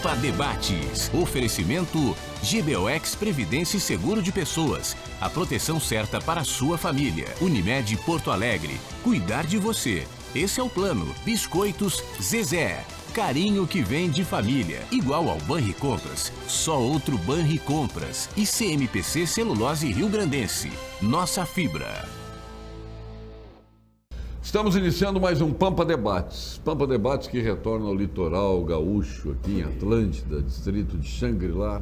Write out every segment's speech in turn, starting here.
Pampa Debates. Oferecimento GBOX Previdência e Seguro de Pessoas. A proteção certa para a sua família. Unimed Porto Alegre. Cuidar de você. Esse é o plano. Biscoitos Zezé. Carinho que vem de família. Igual ao Banricompras. Só outro Banricompras. E CMPC Celulose Rio Grandense. Nossa fibra. Estamos iniciando mais um Pampa Debates. Pampa Debates que retorna ao litoral gaúcho, aqui em Atlântida, distrito de Xangri-Lá,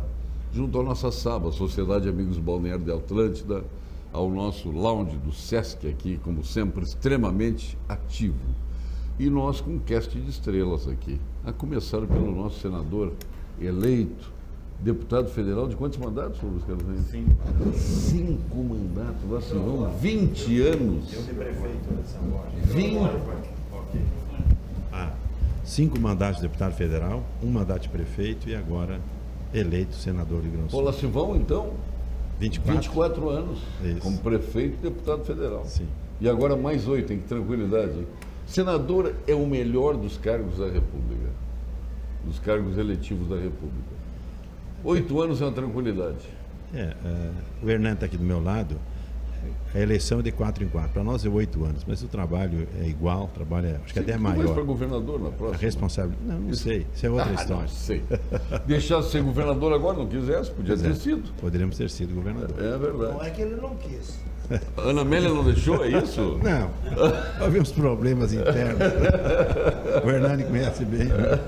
junto à nossa SABA, Sociedade Amigos Balneário de Atlântida, ao nosso lounge do Sesc aqui, como sempre, extremamente ativo. E nós com um cast de estrelas aqui, a começar pelo nosso senador eleito, deputado federal de quantos mandatos, Luiz Carlos? 5 mandatos, lá se vão 20 anos. Eu de prefeito de São Borja. 5 mandatos de deputado federal, 1 mandato de prefeito e agora eleito senador de Rio Grande do Sul. Lá se vão, então, 24 anos, Isso. como prefeito e deputado federal. Sim. E agora mais 8, hein? Que tranquilidade. Hein? Senador é o melhor dos cargos da República, dos cargos eletivos da República. 8 anos é uma tranquilidade. O Hernando está aqui do meu lado. A eleição é de 4 em 4. Para nós é 8 anos, mas o trabalho é igual, o trabalho acho que até é maior. Mas para governador na A próxima? responsabilidade. Não sei. Isso é outra história. Não sei. Deixar de ser governador agora, não quisesse, podia ter sido. Poderíamos ter sido governador. É verdade. Não é que ele não quis. A Ana Amélia não deixou, é isso? Não. Houve uns problemas internos. O Hernani conhece bem. Né?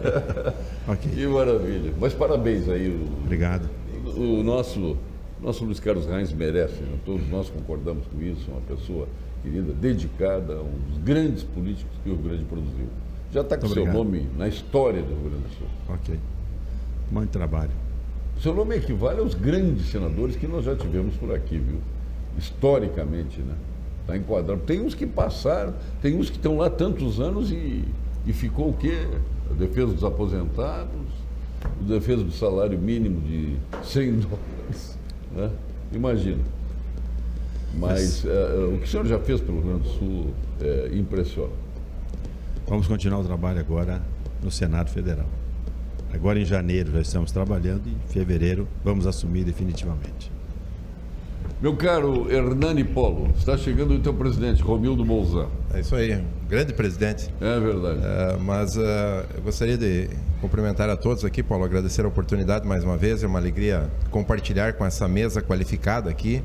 Ok. Que maravilha. Mas parabéns aí. Obrigado. O nosso Luiz Carlos Reins merece, né? Todos nós concordamos com isso, uma pessoa querida, dedicada, um dos grandes políticos que o Rio Grande produziu. Já está com Muito seu obrigado. nome na história do Rio Grande do Sul. Ok. Muito trabalho. Seu nome equivale aos grandes senadores que nós já tivemos por aqui, viu? Historicamente, né? Está enquadrado. Tem uns que passaram, tem uns que estão lá tantos anos e ficou o quê? A defesa dos aposentados, a defesa do salário mínimo de $100, né? Imagina. Mas o que o senhor já fez pelo Rio Grande do Sul impressiona. Vamos continuar o trabalho agora no Senado Federal. Agora em janeiro já estamos trabalhando e em fevereiro vamos assumir definitivamente. Meu caro Hernani Polo, está chegando o teu presidente, Romildo Bolzan. É isso aí, grande presidente. É verdade. Mas eu gostaria de cumprimentar a todos aqui, Paulo, agradecer a oportunidade mais uma vez. É uma alegria compartilhar com essa mesa qualificada aqui,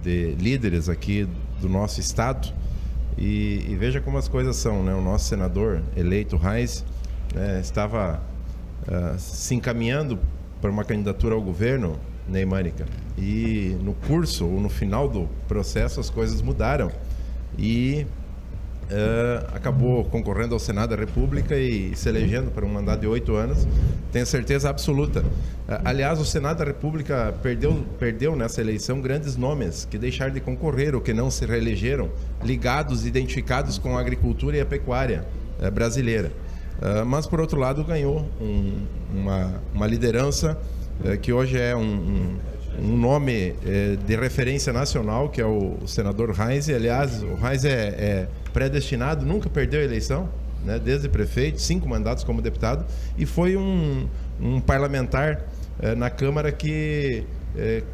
de líderes aqui do nosso estado. E veja como as coisas são, né? O nosso senador eleito, Reins, né, estava se encaminhando para uma candidatura ao governo, Neymânica. E no curso, ou no final do processo, as coisas mudaram. E acabou concorrendo ao Senado da República e se elegendo para um mandato de 8 anos. Tenho certeza absoluta. Aliás, o Senado da República perdeu nessa eleição grandes nomes que deixaram de concorrer ou que não se reelegeram, ligados, identificados com a agricultura e a pecuária brasileira. Mas, por outro lado, ganhou uma liderança que hoje é um nome de referência nacional, que é o senador Reins. E, aliás, o Reins é predestinado, nunca perdeu a eleição, né, desde prefeito, 5 mandatos como deputado, e foi um parlamentar na Câmara que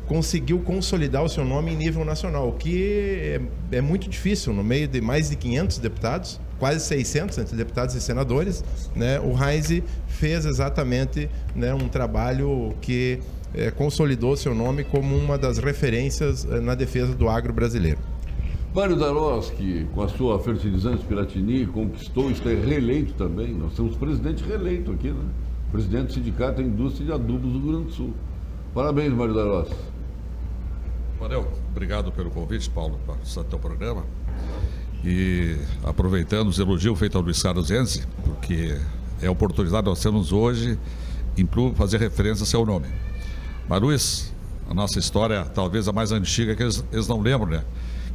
conseguiu consolidar o seu nome em nível nacional, o que é muito difícil no meio de mais de 500 deputados, quase 600 entre deputados e senadores, né? O Reins fez exatamente, né, um trabalho que consolidou seu nome como uma das referências na defesa do agro brasileiro. Mário Daroski, com a sua fertilizantes Piratini, conquistou, está reeleito também. Nós temos presidente reeleito aqui, né? Presidente do Sindicato da Indústria de Adubos do Rio Grande do Sul. Parabéns, Mário Daroski. Valeu, obrigado pelo convite, Paulo, para o teu programa. E aproveitando os elogios feitos ao Luiz Carlos Reins, porque é a oportunidade que nós temos hoje em fazer referência ao seu nome. Mas, Luiz, a nossa história, talvez a mais antiga, que eles não lembram, né?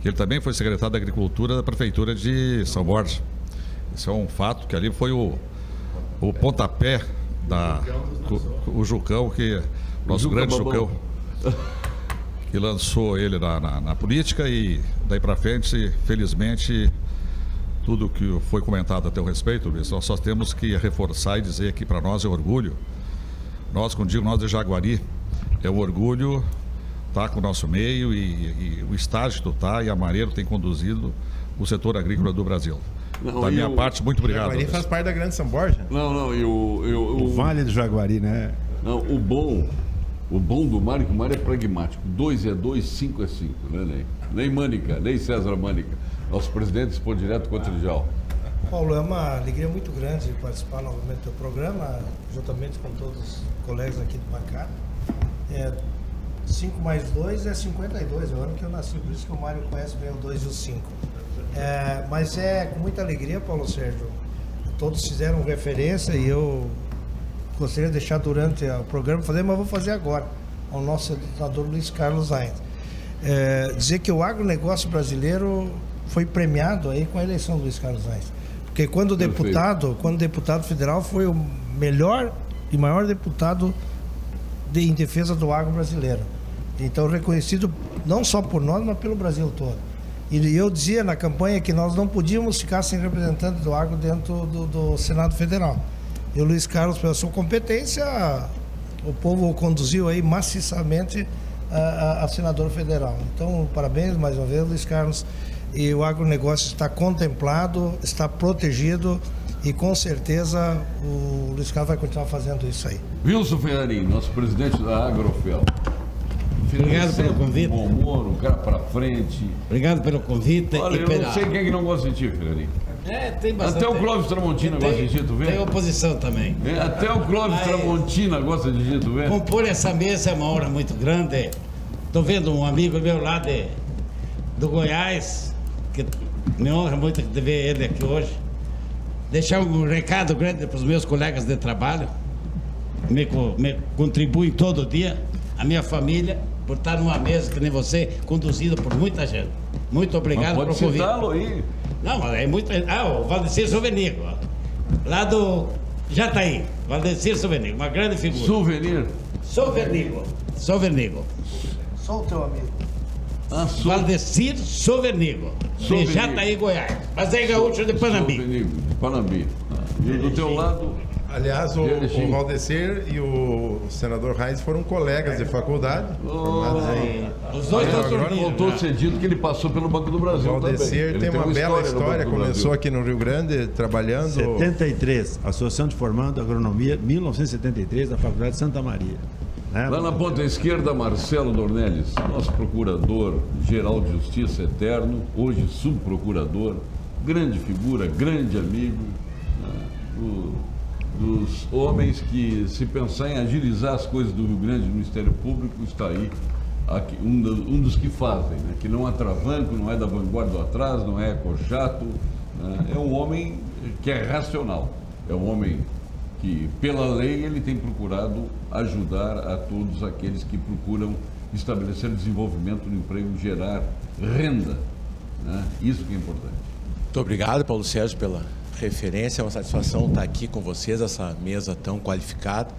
Que ele também foi secretário da Agricultura da Prefeitura de São Borja. Isso é um fato, que ali foi o pontapé o Jucão, que nosso grande Jucão, que lançou ele na política, e daí para frente, felizmente, tudo que foi comentado a teu respeito, Luiz, nós só temos que reforçar e dizer que para nós é orgulho. Nós, quando digo nós de Jaguari, é um orgulho estar com o nosso meio e o estágio que tu está e a Mareiro tem conduzido o setor agrícola do Brasil. Não, Da minha parte, muito obrigado. Jaguari Luiz. faz parte da Grande São Borja. Não, e O Vale do Jaguari, né? Não, o bom do Mário é que o Mário é pragmático. 2 é 2, 5 é 5, né, Ney? Ney Mânica, Ney César Mânica, nosso presidente expor direto contra o Trijal. Paulo, é uma alegria muito grande participar novamente do teu programa, juntamente com todos os colegas aqui do bancada. 5 mais 2 é 52, é o ano que eu nasci, por isso que o Mário conhece bem o 2 e o 5. Mas é com muita alegria, Paulo Sérgio. Todos fizeram referência e eu gostaria de deixar durante o programa fazer, mas vou fazer agora, ao nosso senador Luiz Carlos Ainz. Dizer que o agronegócio brasileiro foi premiado aí com a eleição do Luiz Carlos Ainz. Porque quando deputado federal foi o melhor e maior deputado em defesa do agro brasileiro. Então reconhecido não só por nós, mas pelo Brasil todo. E eu dizia na campanha que nós não podíamos ficar sem representante do agro dentro do Senado Federal. E o Luiz Carlos, pela sua competência, o povo o conduziu aí maciçamente a senador federal. Então, parabéns mais uma vez, Luiz Carlos. E o agronegócio está contemplado, está protegido e com certeza o Luiz Carlos vai continuar fazendo isso aí. Wilson Ferrarim, nosso presidente da Agrofel. Obrigado pelo convite. Um bom humor, um cara pra frente. Obrigado pelo convite. Olha, eu não sei quem é que não gosta de ti, Ferrarim. Tem bastante. Até o Clóvis Tramontina gosta de ti, tu vê? Tem oposição também. Até o Clóvis Tramontina gosta de ti, tu vê? Compor essa mesa é uma honra muito grande. Estou vendo um amigo meu lá do Goiás, que me honra muito de ver ele aqui hoje. Deixar um recado grande para os meus colegas de trabalho. Me contribuem todo dia. A minha família, por estar numa mesa que nem você, conduzida por muita gente. Muito obrigado pelo convite. Pode citá-lo aí. Não, é muito... o Valdecir Souvenigo, lá do Jataí. Valdecir Souvenigo, uma grande figura. Souvenigo. Sou o teu amigo. Valdecir Souvenigo, de Jataí, Goiás. Mas é gaúcho de Panambi. De Panambi. E do teu lado... Aliás, o Valdecir e o senador Reis foram colegas de faculdade. Os dois estão Agora sorrindo. voltou a ser dito que ele passou pelo Banco do Brasil. O Valdecir também. tem uma bela história, no Banco do começou Brasil. aqui no Rio Grande, trabalhando... 73, Associação de Formando Agronomia, 1973, da Faculdade de Santa Maria. Né? Lá na ponta esquerda, Marcelo Dornelles, nosso procurador-geral de Justiça eterno, hoje subprocurador, grande figura, grande amigo, né? Dos homens que, se pensar em agilizar as coisas do Rio Grande no Ministério Público, está aí aqui, um dos que fazem, né? Que não atravanco, não é da vanguarda do atrás, não é cochato, né? É um homem que é racional, é um homem que, pela lei, ele tem procurado ajudar a todos aqueles que procuram estabelecer desenvolvimento no emprego, gerar renda, né? Isso que é importante. Muito obrigado, Paulo Sérgio, pela referência. É uma satisfação estar aqui com vocês, essa mesa tão qualificada.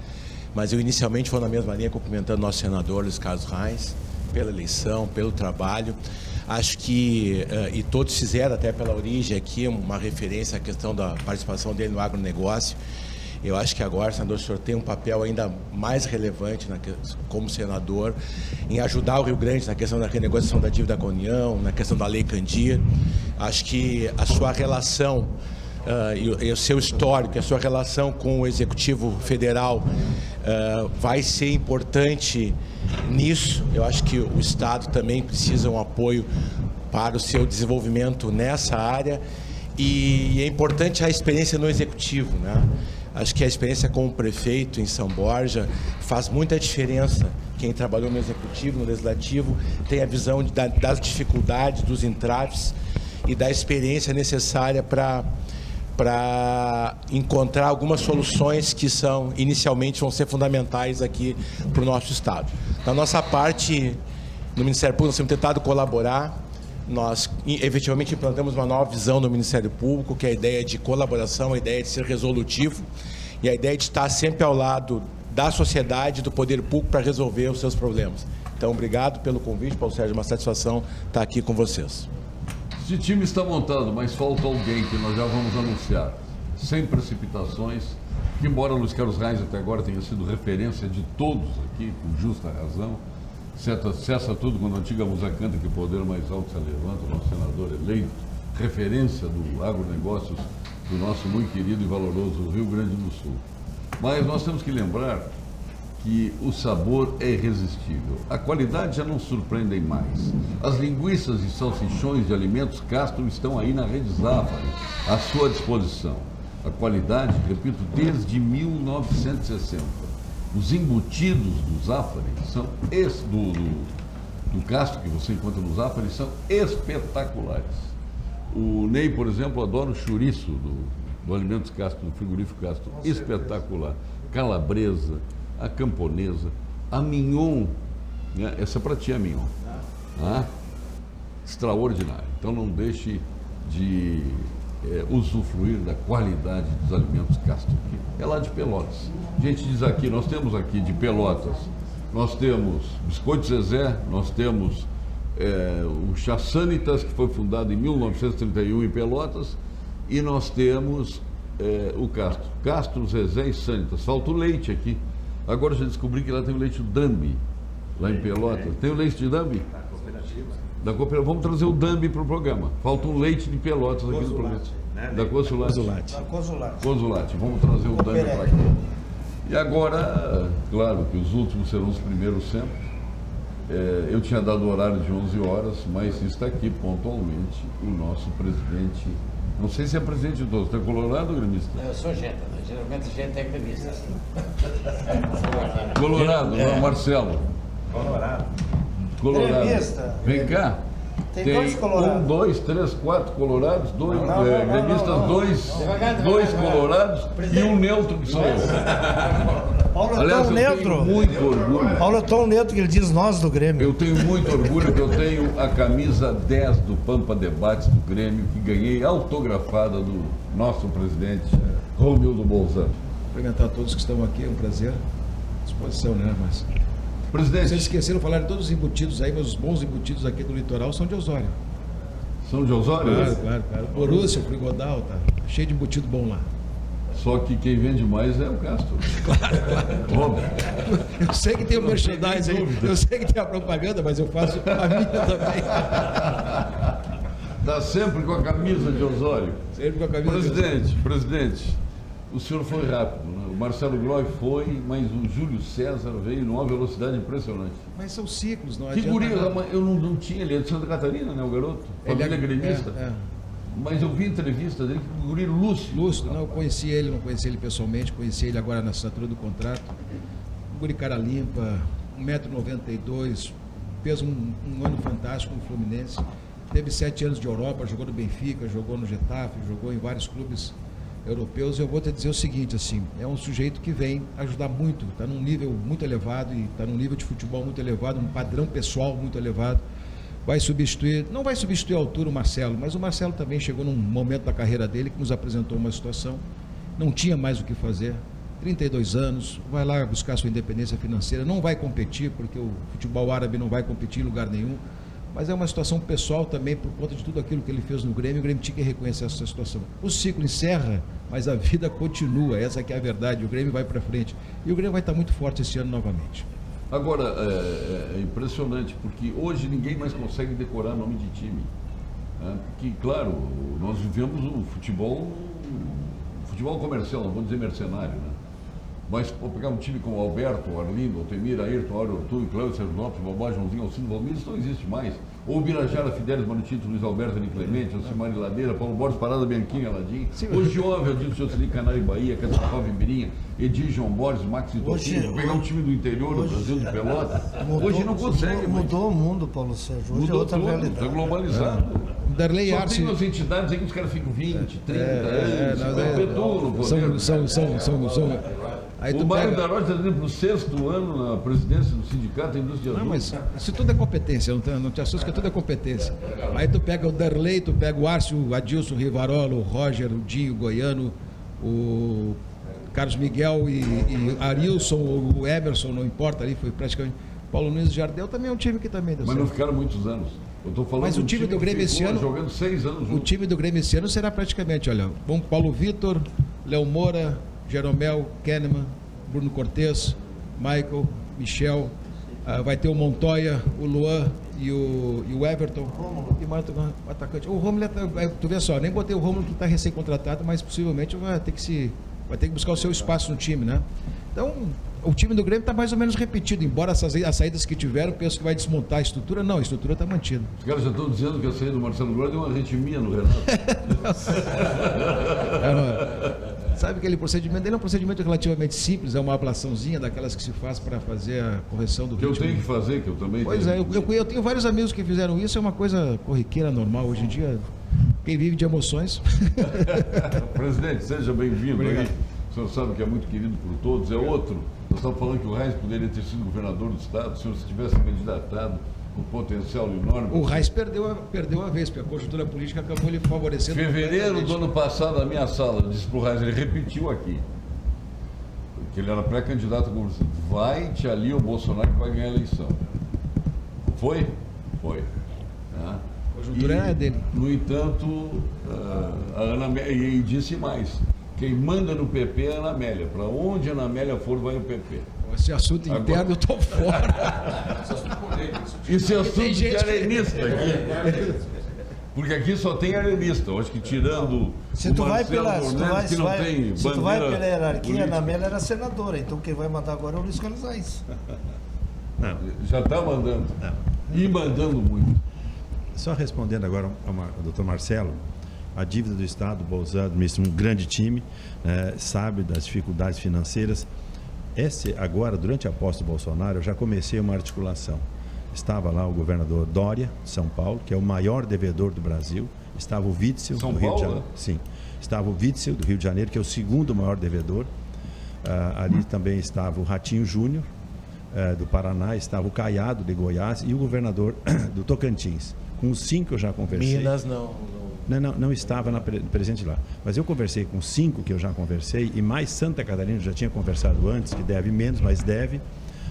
Mas eu inicialmente vou na mesma linha, cumprimentando o nosso senador Luiz Carlos Reis, pela eleição, pelo trabalho. Acho que, e todos fizeram até pela origem aqui, uma referência à questão da participação dele no agronegócio. Eu acho que agora, senador, o senhor tem um papel ainda mais relevante como senador em ajudar o Rio Grande na questão da renegociação da dívida com a União, na questão da Lei Candir. Acho que a sua relação e o seu histórico, a sua relação com o Executivo Federal vai ser importante nisso. Eu acho que o Estado também precisa um apoio para o seu desenvolvimento nessa área e é importante a experiência no Executivo, né? Acho que a experiência como prefeito em São Borja faz muita diferença. Quem trabalhou no Executivo, no Legislativo, tem a visão das dificuldades, dos entraves e da experiência necessária para encontrar algumas soluções que inicialmente vão ser fundamentais aqui para o nosso Estado. Da nossa parte, no Ministério Público, nós temos tentado colaborar. Nós efetivamente implantamos uma nova visão no Ministério Público, que é a ideia de colaboração, a ideia de ser resolutivo e a ideia de estar sempre ao lado da sociedade e do poder público para resolver os seus problemas. Então, obrigado pelo convite, Paulo Sérgio, uma satisfação estar aqui com vocês. Esse time está montado, mas falta alguém que nós já vamos anunciar. Sem precipitações, que embora Luiz Carlos Reis até agora tenha sido referência de todos aqui, com justa razão, cessa tudo quando a antiga musa canta que o poder mais alto se levanta, o nosso senador eleito, referência do agronegócios do nosso muito querido e valoroso Rio Grande do Sul. Mas nós temos que lembrar que o sabor é irresistível. A qualidade já não surpreende mais. As linguiças e salsichões de Alimentos Castro estão aí na Rede Zafari, à sua disposição. A qualidade, repito, desde 1960. Os embutidos do Zafari são do Castro, que você encontra no Zafari, são espetaculares. O Ney, por exemplo, adora o chouriço do Alimentos Castro, do frigorífico Castro. Espetacular. Calabresa, a camponesa, a mignon, né? Essa para ti é a mignon. Ah, extraordinário. Então não deixe de usufruir da qualidade dos Alimentos Castro aqui. É lá de Pelotas. A gente diz aqui, nós temos aqui de Pelotas, nós temos Biscoito Zezé, nós temos o Chá Sanitas, que foi fundado em 1931 em Pelotas, e nós temos o Castro. Castro, Zezé e Sanitas. Falta o leite aqui. Agora eu já descobri que lá tem o leite Dambi, lá em Pelotas. Tem o leite de Dambi? Da cooperativa. Vamos trazer o Dambi para o programa. Falta um leite de Pelotas aqui no programa. Da Cosulate. Cosulate. Vamos trazer o Dambi para aqui. E agora, claro que os últimos serão os primeiros sempre. Eu tinha dado o horário de 11 horas, mas está aqui pontualmente o nosso presidente. Não sei se é presidente de todos. Você é colorado ou gremista? Eu sou jeta, geralmente jeta é gremista. Colorado, não, Marcelo. Colorado. Gremista. Vem cá. Tem dois colorados. 1, 2, 3, 4 colorados, gremistas, dois colorados e um neutro que sou eu. Paulo é Aliás, tão eu neutro. tenho muito orgulho. Paulo é tão neutro que ele diz nós do Grêmio. Eu tenho muito orgulho que eu tenho a camisa 10 do Pampa Debates do Grêmio, que ganhei autografada do nosso presidente, Romildo Bolzano. Cumprimentar todos que estão aqui, é um prazer. Disposição, né? Mas Presidente. vocês esqueceram de falar de todos os embutidos aí, mas os bons embutidos aqui do litoral são de Osório. São de Osório? Claro. Borussia, o Frigodal, tá cheio de embutido bom lá. Só que quem vende mais é o Castro. Claro. Óbvio. Eu sei que tem o merchandising aí, eu sei que tem a propaganda, mas eu faço a minha também. Está sempre com a camisa de Osório. Sempre com a camisa de Osório. Presidente, o senhor foi rápido, né? O Marcelo Groy foi, mas o Júlio César veio numa velocidade impressionante. Mas são ciclos, não Que adianta. guri, eu não tinha, ele é de Santa Catarina, né, o garoto? Família gremista. Mas eu vi entrevista dele, que o guri lúcido. Não, eu conheci ele, não conheci ele pessoalmente, conheci ele agora na assinatura do contrato. Um guri cara limpa, 1,92 m, fez um ano fantástico no Fluminense. Teve 7 anos de Europa, jogou no Benfica, jogou no Getafe, jogou em vários clubes europeus. Eu vou te dizer o seguinte, assim, é um sujeito que vem ajudar muito, está num nível muito elevado e está num nível de futebol muito elevado, um padrão pessoal muito elevado. Vai substituir, não vai substituir à altura o Marcelo, mas o Marcelo também chegou num momento da carreira dele que nos apresentou uma situação, não tinha mais o que fazer, 32 anos, vai lá buscar sua independência financeira, não vai competir, porque o futebol árabe não vai competir em lugar nenhum, mas é uma situação pessoal também, por conta de tudo aquilo que ele fez no Grêmio, o Grêmio tinha que reconhecer essa situação. O ciclo encerra, mas a vida continua, essa que é a verdade, o Grêmio vai para frente, e o Grêmio vai estar muito forte esse ano novamente. Agora, é impressionante, porque hoje ninguém mais consegue decorar nome de time. Né? Porque, claro, nós vivemos o futebol comercial, não vou dizer mercenário, né? Mas pegar um time como Alberto, Arlindo, Altemir, Ayrton, Áureo, Arthur, Cláudio, Sérgio Lopes, Babá, Joãozinho, Alcino, Valmir, isso não existe mais. Ou Birajara, Fidelis, Manutito, Luiz Alberto, Ani Clemente, Alcimari Ladeira, Paulo Borges, Parada, Bianchini, Aladim, o Jovem, Adilson, Jocely, Canário e Bahia, Catsapov, Mirinha, Edir, João Borges, Max e Totinho, pegar um time do interior do Brasil, de Pelota, hoje não consegue. Mudou o mundo, Paulo Sérgio, hoje é outra realidade. Está globalizado. Darley Só Arce... tem umas entidades aí que os caras ficam 20, 30 anos, perpetuam no poder. São aí o Mário da Rocha está indo para o 6º ano na presidência do Sindicato da Indústria de Não, mas isso tudo é competência, não te assusta que tudo é competência. Aí tu pega o Darley, tu pega o Arce, o Adilson, o Rivarola, o Roger, o Dinho, o Goiano, o Carlos Miguel e Arilson, ou o Emerson, não importa ali, foi praticamente... Paulo Nunes Jardel também é um time que também deu Mas certo. não ficaram muitos anos. Eu estou falando Mas o time do Grêmio esse ano, jogando 6 anos o junto. time do Grêmio esse ano será praticamente, olha, vamos Paulo Vitor, Léo Moura, Jeromel, Kahneman, Bruno Cortez, Michael, Michel, vai ter o Montoya, o Luan e o Everton e mais o atacante. O Romulo, tu vê só, nem botei o Romulo que está recém-contratado, mas possivelmente vai ter que buscar o seu espaço no time, né? Então, o time do Grêmio está mais ou menos repetido, embora as saídas que tiveram, penso que vai desmontar a estrutura. Não, a estrutura está mantida. Os caras já estão dizendo que a saída do Marcelo Gross deu uma arritmia no Renato. Sabe que aquele procedimento dele é um procedimento relativamente simples, é uma ablaçãozinha daquelas que se faz para fazer a correção do ritmo. Que eu tenho que fazer, que eu também Pois tenho. Eu tenho vários amigos que fizeram isso, é uma coisa corriqueira, normal. Hoje em dia, quem vive de emoções... Presidente, seja bem-vindo. Obrigado. O senhor sabe que é muito querido por todos. É outro. Nós estamos falando que o Reis poderia ter sido governador do Estado se se tivesse candidatado com potencial enorme. O Reis perdeu a vez, porque a conjuntura política acabou lhe favorecendo. Fevereiro do ano passado, na minha sala, eu disse para o Reis, ele repetiu aqui, que ele era pré-candidato a governador. Vai te ali o Bolsonaro que vai ganhar a eleição. Foi? Foi. Né? A conjuntura é dele. No entanto, a Ana Amélia, e disse mais, quem manda no PP é a Ana Amélia. Para onde a Ana Amélia for, vai o PP. Esse assunto interno eu estou fora. Esse assunto de arenista aqui. Porque aqui só tem arenista. Eu acho que tirando Se tu o vai Marcelo pela, Dornelles, que não tem se tu vai bandeira pela hierarquia, política. a Ana Amélia era senadora, então quem vai mandar agora é o Luiz Carlos Reis. Já está mandando. E mandando muito. Só respondendo agora ao doutor Marcelo, a dívida do Estado, o Bolsonaro administra um grande time, sabe das dificuldades financeiras. Agora, durante a posse do Bolsonaro, eu já comecei uma articulação. Estava lá o governador Dória, de São Paulo, que é o maior devedor do Brasil. Estava o Witzel, do Rio de Janeiro. Sim. Estava o Witzel, do Rio de Janeiro, que é o segundo maior devedor. Ali também estava o Ratinho Júnior, do Paraná. Estava o Caiado, de Goiás, e o governador do Tocantins. Com os 5 eu já conversei. Minas Não estava presente lá. Mas eu conversei com 5 que eu já conversei, e mais Santa Catarina, já tinha conversado antes, que deve menos, mas deve,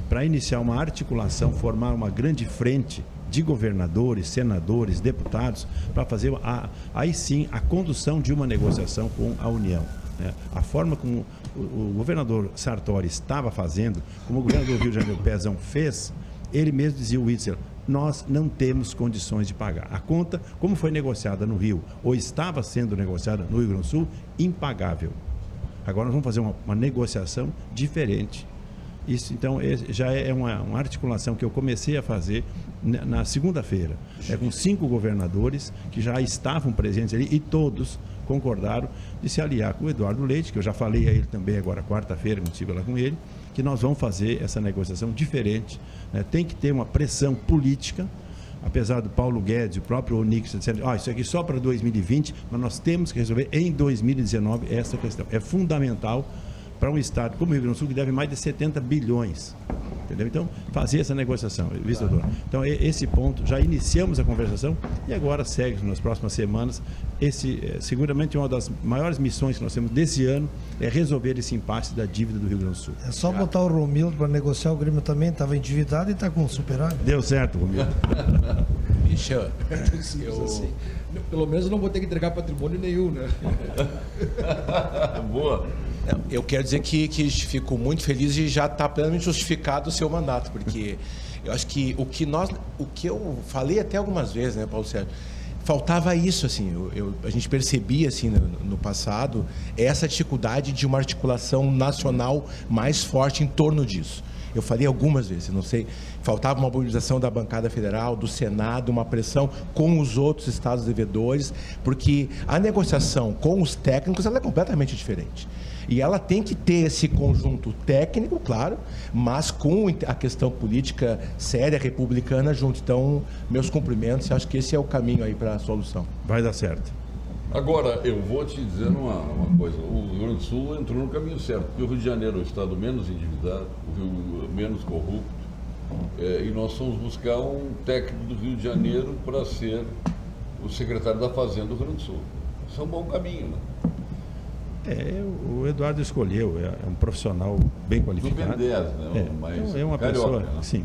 para iniciar uma articulação, formar uma grande frente de governadores, senadores, deputados, para fazer, aí sim, a condução de uma negociação com a União. Né? A forma como o governador Sartori estava fazendo, como o governador do Rio de Janeiro, Pezão, fez, ele mesmo dizia, o Witzel, nós não temos condições de pagar. A conta, como foi negociada no Rio, ou estava sendo negociada no Rio Grande do Sul, impagável. Agora nós vamos fazer uma negociação diferente. Isso, então, já é uma articulação que eu comecei a fazer na segunda-feira. Com 5 governadores que já estavam presentes ali e todos concordaram de se aliar com o Eduardo Leite, que eu já falei a ele também agora quarta-feira, quando estive lá com ele, que nós vamos fazer essa negociação diferente. Né? Tem que ter uma pressão política, apesar do Paulo Guedes, o próprio Onix, dizendo, isso aqui só para 2020, mas nós temos que resolver em 2019 essa questão. É fundamental para um estado como o Rio Grande do Sul, que deve mais de 70 bilhões. Entendeu? Então, fazer essa negociação, vice doutor. Então, esse ponto, já iniciamos a conversação e agora segue nas próximas semanas. Seguramente, uma das maiores missões que nós temos desse ano é resolver esse impasse da dívida do Rio Grande do Sul. É só botar o Romildo para negociar, o Grêmio também estava endividado e está com superávit. Deu certo, Romildo. Michel, Pelo menos eu não vou ter que entregar patrimônio nenhum, né? Boa. Eu quero dizer que fico muito feliz e já está plenamente justificado o seu mandato, porque eu acho que o que eu falei até algumas vezes, né, Paulo Sérgio, faltava isso, assim, a gente percebia, assim, no passado, essa dificuldade de uma articulação nacional mais forte em torno disso. Eu falei algumas vezes, não sei, faltava uma mobilização da bancada federal, do Senado, uma pressão com os outros estados devedores, porque a negociação com os técnicos ela é completamente diferente. E ela tem que ter esse conjunto técnico, claro, mas com a questão política séria, republicana junto. Então, meus cumprimentos, acho que esse é o caminho aí para a solução. Vai dar certo. Agora, eu vou te dizer uma coisa. O Rio Grande do Sul entrou no caminho certo, porque o Rio de Janeiro é o estado menos endividado, o Rio menos corrupto, e nós fomos buscar um técnico do Rio de Janeiro para ser o secretário da Fazenda do Rio Grande do Sul. Isso é um bom caminho, né? O Eduardo escolheu, é um profissional bem qualificado. Do BNDES, né? É uma pessoa, né? sim.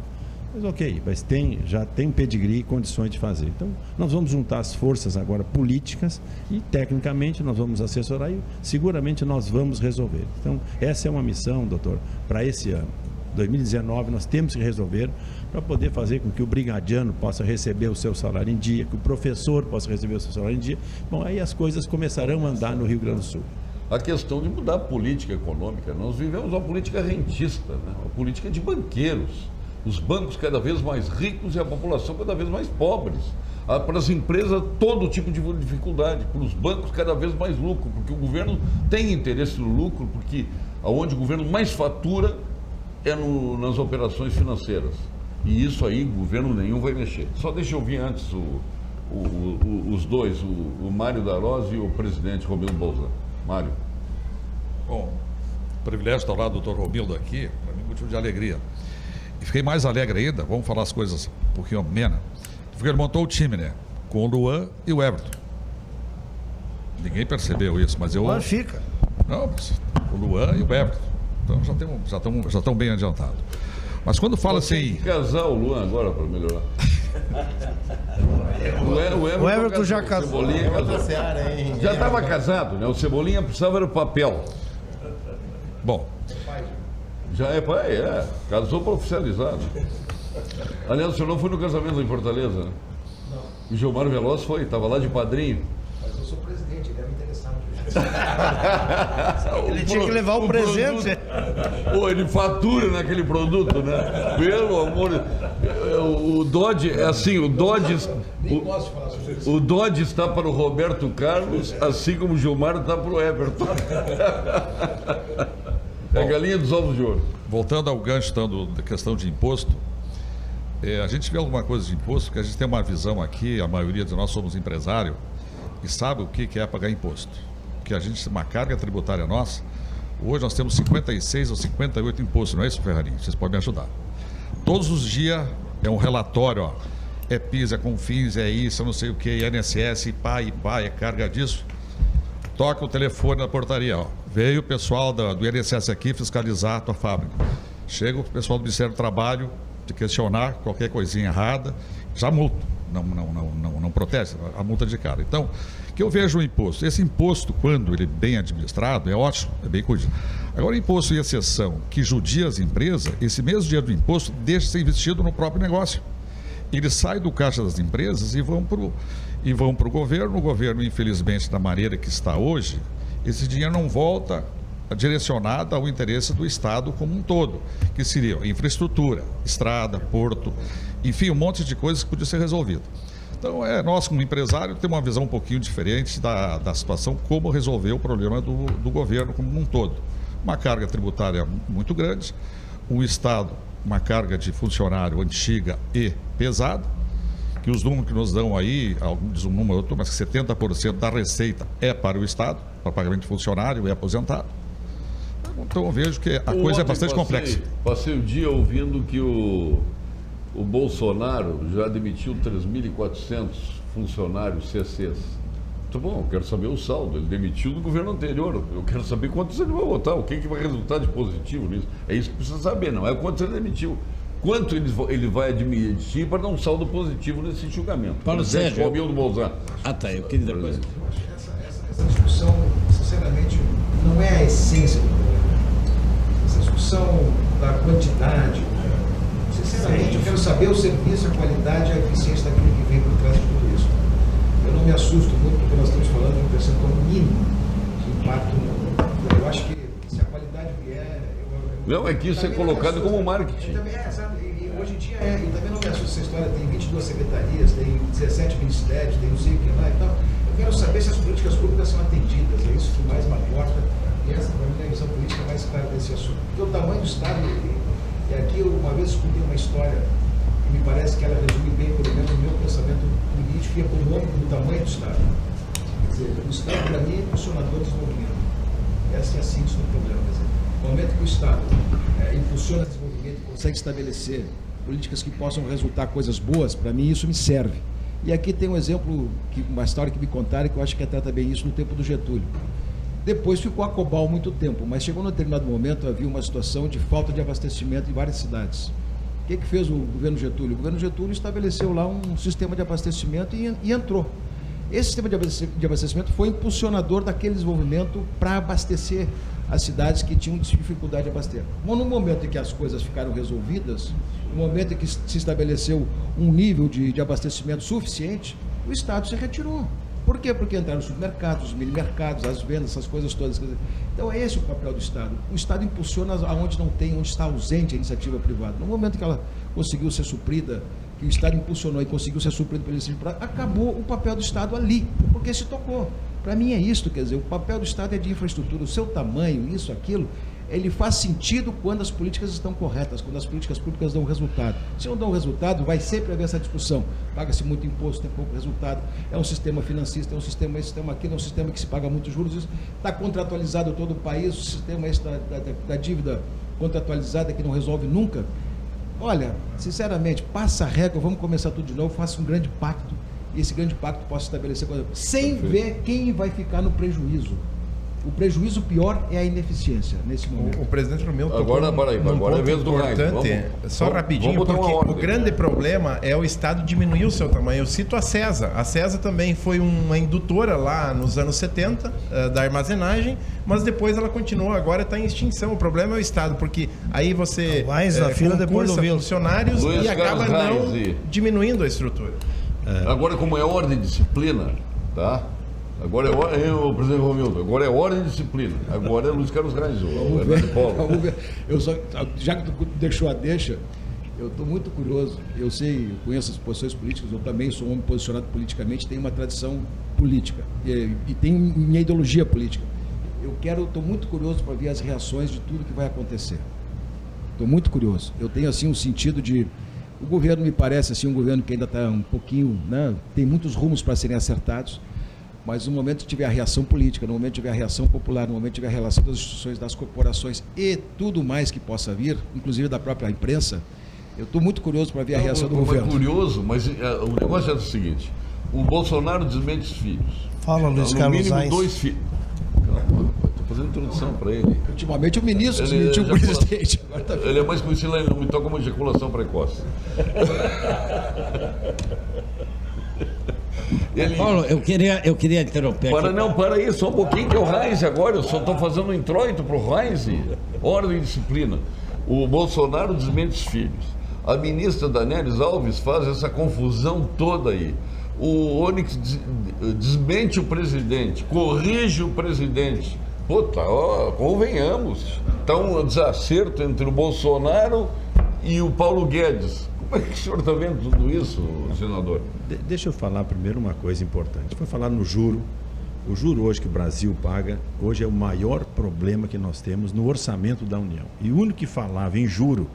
Mas ok, mas já tem pedigree e condições de fazer. Então, nós vamos juntar as forças agora políticas e, tecnicamente, nós vamos assessorar e seguramente nós vamos resolver. Então, essa é uma missão, doutor, para esse ano. 2019 nós temos que resolver para poder fazer com que o brigadiano possa receber o seu salário em dia, que o professor possa receber o seu salário em dia. Bom, aí as coisas começarão a andar no Rio Grande do Sul. A questão de mudar a política econômica. Nós vivemos uma política rentista, né? Uma política de banqueiros. Os bancos cada vez mais ricos e a população cada vez mais pobres. Para as empresas, todo tipo de dificuldade. Para os bancos, cada vez mais lucro, porque o governo tem interesse no lucro, porque onde o governo mais fatura é nas operações financeiras. E isso aí, governo nenhum vai mexer. Só deixa eu ouvir antes os dois, o Mário Darós e o presidente Romildo Bolzan. Mário. Bom, privilégio estar lá do Dr. Romildo aqui, para mim motivo de alegria. E fiquei mais alegre ainda, vamos falar as coisas um pouquinho amena, porque ele montou o time, né? Com o Luan e o Everton. Ninguém percebeu isso, mas eu... O Luan fica. Não, mas o Luan e o Everton. Então já estão bem adiantados. Mas quando fala assim... Tem que casar o Luan agora para melhorar. O Everton já casou. Já estava casado, né? O Cebolinha precisava do papel. Bom... Já é pai, casou para oficializar. Aliás, o senhor não foi no casamento em Fortaleza, né? Não. O Gilmar Veloz foi, estava lá de padrinho. Mas eu sou presidente, deve me interessar muito. Ele tinha que levar o presente. Pô, ele fatura naquele produto, né? Pelo amor de Deus. O Dodge, é assim, o Dodge... O Dodge está para o Roberto Carlos, assim como o Gilmar está para o Everton. É a galinha dos ovos de ouro. Voltando ao gancho da questão de imposto, a gente vê alguma coisa de imposto, porque a gente tem uma visão aqui, a maioria de nós somos empresário, e sabe o que é pagar imposto. Porque a gente, uma carga tributária nossa, hoje nós temos 56 ou 58 impostos, não é isso, Ferrarinho? Vocês podem me ajudar. Todos os dias é um relatório, ó, é PIS, é CONFINS, é isso, não sei o que, é INSS, é carga disso. Toca o telefone na portaria, ó. Veio o pessoal do INSS aqui fiscalizar a tua fábrica. Chega o pessoal do Ministério do Trabalho te questionar qualquer coisinha errada, já multa. Não protege, a multa de cara. Então, que eu vejo o imposto. Esse imposto, quando ele é bem administrado, é ótimo, é bem cuidado. Agora, o imposto e exceção que judia as empresas, esse mesmo dinheiro do imposto deixa de ser investido no próprio negócio. Ele sai do caixa das empresas e vão para o governo. O governo, infelizmente, da maneira que está hoje, esse dinheiro não volta direcionado ao interesse do Estado como um todo, que seria infraestrutura, estrada, porto, enfim, um monte de coisas que podia ser resolvido. Então, nós como empresário temos uma visão um pouquinho diferente da situação, como resolver o problema do governo como um todo. Uma carga tributária muito grande, um Estado, uma carga de funcionário antiga e pesada, que os números que nos dão aí, alguns dizem um número outro, mas que 70% da receita é para o Estado, para pagamento de funcionário e aposentado. Então eu vejo que a coisa é bastante complexa. Passei o dia ouvindo que o Bolsonaro já demitiu 3.400 funcionários CCs. Muito bom, eu quero saber o saldo. Ele demitiu do governo anterior. Eu quero saber quantos ele vai botar, o que vai resultar de positivo nisso. É isso que precisa saber, não é quantos ele demitiu. Quanto ele vai admitir para dar um saldo positivo nesse julgamento. Paulo Sérgio. Romildo Bolzan. Tá, eu queria depois. Essa discussão, sinceramente, não é a essência do problema. Essa discussão da quantidade, sinceramente, eu quero saber o serviço, a qualidade e a eficiência daquilo que vem por trás de tudo isso. Eu não me assusto muito, porque nós estamos falando de um percentual mínimo de impacto no... Eu acho que se a qualidade vier... Não, é que isso é colocado como marketing. Também sabe? E hoje em dia e também não me assusta essa história, tem 22 secretarias, tem 17 ministérios, tem não sei o que lá e tal. Eu quero saber se as políticas públicas são atendidas, é isso que mais me importa, e essa para mim é a visão política mais clara desse assunto. Porque o tamanho do Estado, e aqui eu uma vez escutei uma história que me parece que ela resume bem, pelo menos, o meu pensamento político e econômico do tamanho do Estado. Quer dizer, o Estado, para mim, é impulsionador do desenvolvimento. Essa é a síntese do problema. Quer dizer, no momento que o Estado impulsiona o desenvolvimento e consegue estabelecer políticas que possam resultar coisas boas, para mim isso me serve. E aqui tem um exemplo, uma história que me contaram, que eu acho que trata bem isso no tempo do Getúlio. Depois ficou a Cobal muito tempo, mas chegou num determinado momento, havia uma situação de falta de abastecimento em várias cidades. O que fez o governo Getúlio? O governo Getúlio estabeleceu lá um sistema de abastecimento e entrou. Esse sistema de abastecimento foi impulsionador daquele desenvolvimento para abastecer as cidades que tinham dificuldade de abastecer. Mas no momento em que as coisas ficaram resolvidas, no momento em que se estabeleceu um nível de abastecimento suficiente, o Estado se retirou. Por quê? Porque entraram os supermercados, os mini-mercados, as vendas, essas coisas todas. Então é esse o papel do Estado. O Estado impulsiona aonde não tem, onde está ausente a iniciativa privada. No momento que ela conseguiu ser suprida, que o Estado impulsionou e conseguiu ser suprido pela iniciativa privada, acabou o papel do Estado ali, porque se tocou. Para mim é isso, quer dizer, o papel do Estado é de infraestrutura, o seu tamanho, isso, aquilo, ele faz sentido quando as políticas estão corretas, quando as políticas públicas dão resultado. Se não dão resultado, vai sempre haver essa discussão. Paga-se muito imposto, tem pouco resultado, é um sistema financista, é um sistema, esse sistema aqui, é um sistema que se paga muitos juros, isso está contratualizado todo o país, o sistema esse da dívida contratualizada que não resolve nunca. Olha, sinceramente, passa a régua, vamos começar tudo de novo, faça um grande pacto, e esse grande pacto possa estabelecer, sem ver quem vai ficar no prejuízo. O prejuízo pior é a ineficiência nesse momento. O presidente Romeu tocou agora é vez do importante, só rapidinho, porque o grande problema é o Estado diminuir o seu tamanho. Eu cito a CESA. A CESA também foi uma indutora lá nos anos 70 da armazenagem, mas depois ela continuou, agora está em extinção. O problema é o Estado, porque aí você concursa funcionários e acaba não diminuindo a estrutura. Agora, como é ordem e disciplina, tá? Agora o presidente Romildo, agora é ordem e disciplina. Agora é Luiz Carlos Reis, o Hernando Polo. Vamos ver. Já que tu deixou a deixa, eu estou muito curioso. Eu conheço as posições políticas, eu também sou um homem posicionado politicamente, tenho uma tradição política e tenho minha ideologia política. Estou muito curioso para ver as reações de tudo que vai acontecer. Estou muito curioso. Eu tenho assim um sentido de... O governo me parece assim um governo que ainda está um pouquinho, né, tem muitos rumos para serem acertados. Mas no momento que tiver a reação política, no momento que tiver a reação popular, no momento que tiver a relação das instituições, das corporações e tudo mais que possa vir, inclusive da própria imprensa, eu estou muito curioso para ver a reação do governo. Curioso, mas o negócio é o seguinte, o Bolsonaro desmente os filhos. Fala, Luiz Carlos Reis. No mínimo 2 filhos. Calma, estou fazendo introdução para ele. Ultimamente o ministro desmentiu o presidente. Ele é mais conhecido lá, ele não me toca uma ejaculação precoce. Paulo, eu queria interromper. Para aí, só um pouquinho, que é o Reis agora. Eu só estou fazendo um introito para o Reis. Ordem e disciplina. O Bolsonaro desmente os filhos. A ministra Daniela Alves faz essa confusão toda aí. O Onyx desmente o presidente, corrige o presidente. Puta, convenhamos. Está um desacerto entre o Bolsonaro e o Paulo Guedes. Como é que o senhor está vendo tudo isso, senador? Deixa eu falar primeiro uma coisa importante. Foi falar no juro. O juro hoje que o Brasil paga, hoje é o maior problema que nós temos no orçamento da União. E o único que falava em juro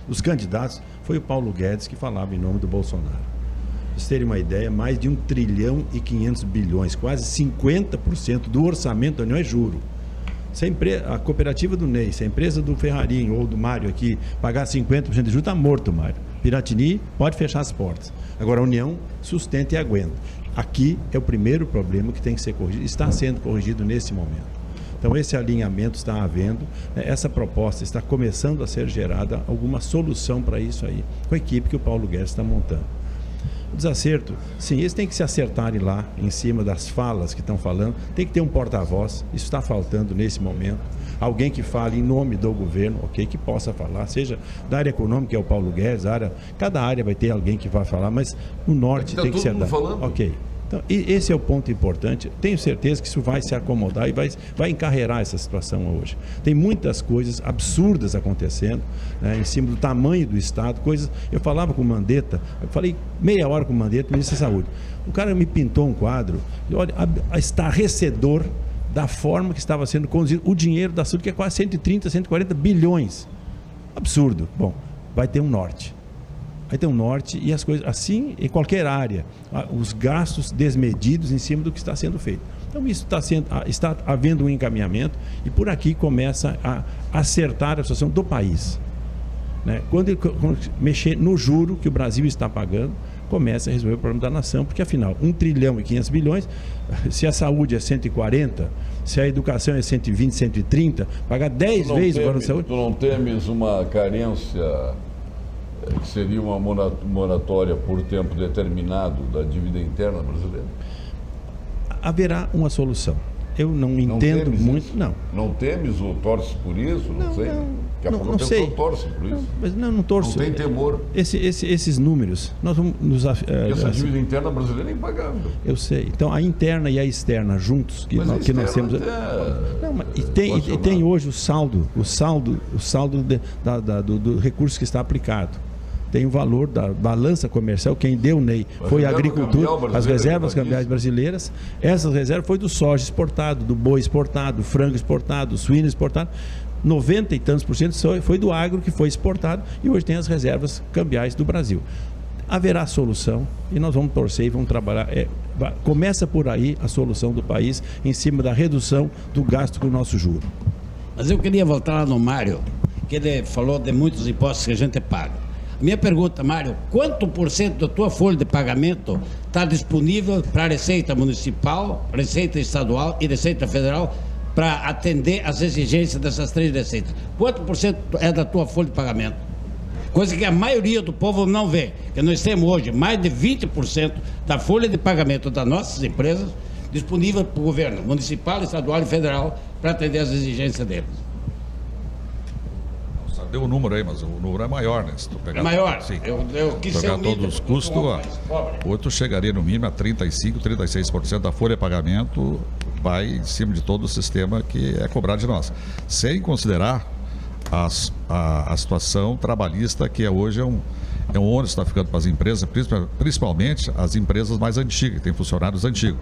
nos candidatos foi o Paulo Guedes, que falava em nome do Bolsonaro. Para vocês terem uma ideia, mais de 1 trilhão e 500 bilhões, quase 50% do orçamento da União é juro. Se a cooperativa do Ney, se a empresa do Ferrarinho ou do Mário aqui pagar 50% de juros, está morto, Mário. Piratini pode fechar as portas. Agora a União sustenta e aguenta. Aqui é o primeiro problema que tem que ser corrigido, está sendo corrigido nesse momento. Então esse alinhamento está havendo, essa proposta está começando a ser gerada, alguma solução para isso aí, com a equipe que o Paulo Guedes está montando. O desacerto, sim, eles têm que se acertarem lá, em cima das falas que estão falando, tem que ter um porta-voz, isso está faltando nesse momento. Alguém que fale em nome do governo, ok, que possa falar, seja da área econômica, que é o Paulo Guedes, cada área vai ter alguém que vai falar, mas no norte tem que ser dado. Ok. Então, esse é o ponto importante. Tenho certeza que isso vai se acomodar e vai encarreirar essa situação hoje. Tem muitas coisas absurdas acontecendo, né, em cima do tamanho do Estado, coisas. Eu falava com o Mandetta, eu falei meia hora com o Mandetta, ministro da Saúde. O cara me pintou um quadro, olha, estarrecedor da forma que estava sendo conduzido o dinheiro da saúde, que é quase 130, 140 bilhões. Absurdo. Bom, vai ter um norte. Vai ter um norte e as coisas, assim, em qualquer área, os gastos desmedidos em cima do que está sendo feito. Então isso está havendo um encaminhamento e por aqui começa a acertar a situação do país. Né? Quando mexer no juro que o Brasil está pagando, começa a resolver o problema da nação, porque afinal, 1 trilhão e 500 bilhões, se a saúde é 140, se a educação é 120, 130, pagar 10 vezes agora a saúde... Tu não temes uma carência que seria uma moratória por tempo determinado da dívida interna brasileira? Haverá uma solução. Eu não entendo muito, isso? não. Não temes ou torces por isso? Não sei. Daqui a pouco a não pessoa sei. torce por isso. Mas não torço. Não tem temor. Esses números, nós vamos nos... Essa dívida interna brasileira é impagável. Eu sei. Então, a interna e a externa juntos, que nós temos... Não, mas e tem hoje o saldo do recurso que está aplicado. Tem o valor da balança comercial, quem deu, Ney, foi a agricultura, as reservas cambiais brasileiras. Essas reservas foi do soja exportado, do boi exportado, do frango exportado, do suíno exportado. 90 e tantos % foi do agro que foi exportado e hoje tem as reservas cambiais do Brasil. Haverá solução e nós vamos torcer e vamos trabalhar. Começa por aí a solução do país em cima da redução do gasto com o nosso juro. Mas eu queria voltar lá no Mário, que ele falou de muitos impostos que a gente paga. Minha pergunta, Mário, quanto por cento da tua folha de pagamento está disponível para a Receita Municipal, Receita Estadual e Receita Federal para atender às exigências dessas 3 receitas? Quanto por cento é da tua folha de pagamento? Coisa que a maioria do povo não vê, que nós temos hoje mais de 20% da folha de pagamento das nossas empresas disponível para o governo municipal, estadual e federal para atender às exigências deles. Deu o número aí, mas o número é maior, né? Se tu pegar, é maior? Sim. Eu quis pegar todos os custos, outro chegaria no mínimo a 35%, 36% da folha de pagamento vai em cima de todo o sistema que é cobrado de nós. Sem considerar a situação trabalhista, que hoje é um ônus que está ficando para as empresas, principalmente as empresas mais antigas, que têm funcionários antigos.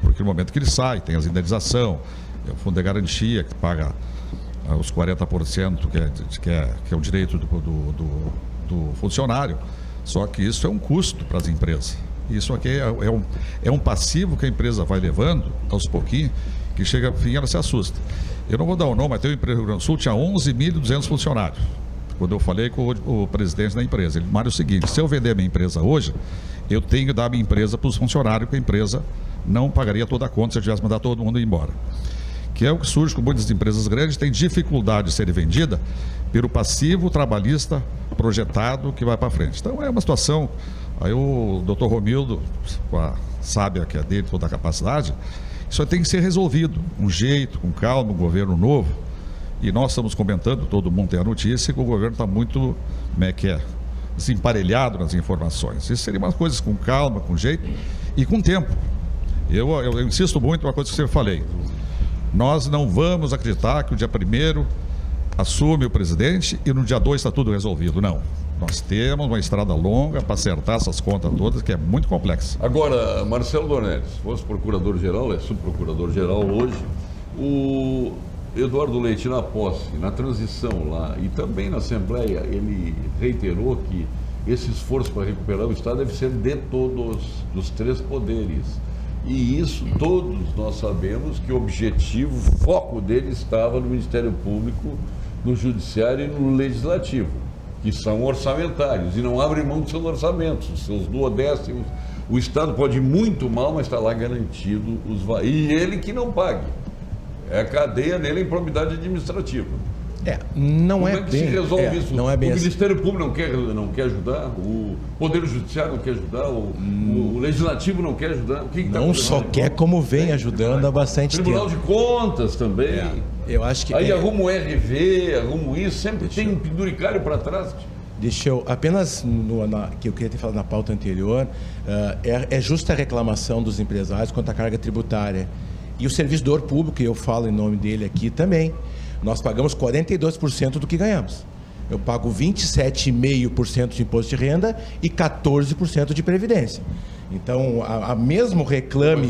Porque no momento que ele sai, tem as indenização, o fundo de garantia que paga os 40% que é o direito do funcionário. Só que isso é um custo para as empresas. Isso aqui é um passivo que a empresa vai levando aos pouquinhos, que chega a fim ela se assusta. Eu não vou dar o nome, mas tem uma empresa do Rio Grande do Sul, tinha 11.200 funcionários. Quando eu falei com o presidente da empresa, ele disse o seguinte: se eu vender a minha empresa hoje, eu tenho que dar a minha empresa para os funcionários, porque a empresa não pagaria toda a conta se eu tivesse mandado todo mundo embora. Que é o que surge com muitas empresas grandes, tem dificuldade de ser vendida pelo passivo trabalhista projetado que vai para frente. Então é uma situação, aí o doutor Romildo, com a sábia que é dele, toda a capacidade, isso tem que ser resolvido, um jeito, com calma, um governo novo, e nós estamos comentando, todo mundo tem a notícia, que o governo está muito, desemparelhado nas informações. Isso seria umas coisas com calma, com jeito e com tempo. Eu insisto muito uma coisa que eu falei. Nós não vamos acreditar que o dia 1º assume o presidente e no dia 2 está tudo resolvido. Não. Nós temos uma estrada longa para acertar essas contas todas, que é muito complexa. Agora, Marcelo Dornelles, se fosse procurador-geral, é subprocurador-geral hoje, o Eduardo Leite, na posse, na transição lá e também na Assembleia, ele reiterou que esse esforço para recuperar o Estado deve ser de todos os 3 poderes. E isso todos nós sabemos que o objetivo, o foco dele estava no Ministério Público, no Judiciário e no Legislativo, que são orçamentários e não abrem mão dos seus orçamentos, os seus duodécimos. O Estado pode ir muito mal, mas está lá garantido e ele que não pague. É a cadeia dele, a improbidade administrativa. Não é Como é que bem, se resolve isso? Não é bem o Ministério Público não quer ajudar, o Poder Judiciário não quer ajudar, o Legislativo não quer ajudar. O que tá não só quer, como vem ajudando há bastante Tribunal tempo. de Contas também. Eu acho que aí arruma o RV, arruma isso, sempre tem um penduricário para trás. Deixa eu apenas, que eu queria ter falado na pauta anterior, é justa a reclamação dos empresários quanto à carga tributária. E o servidor público, eu falo em nome dele aqui também, nós pagamos 42% do que ganhamos. Eu pago 27,5% de imposto de renda e 14% de previdência. Então, o mesmo reclame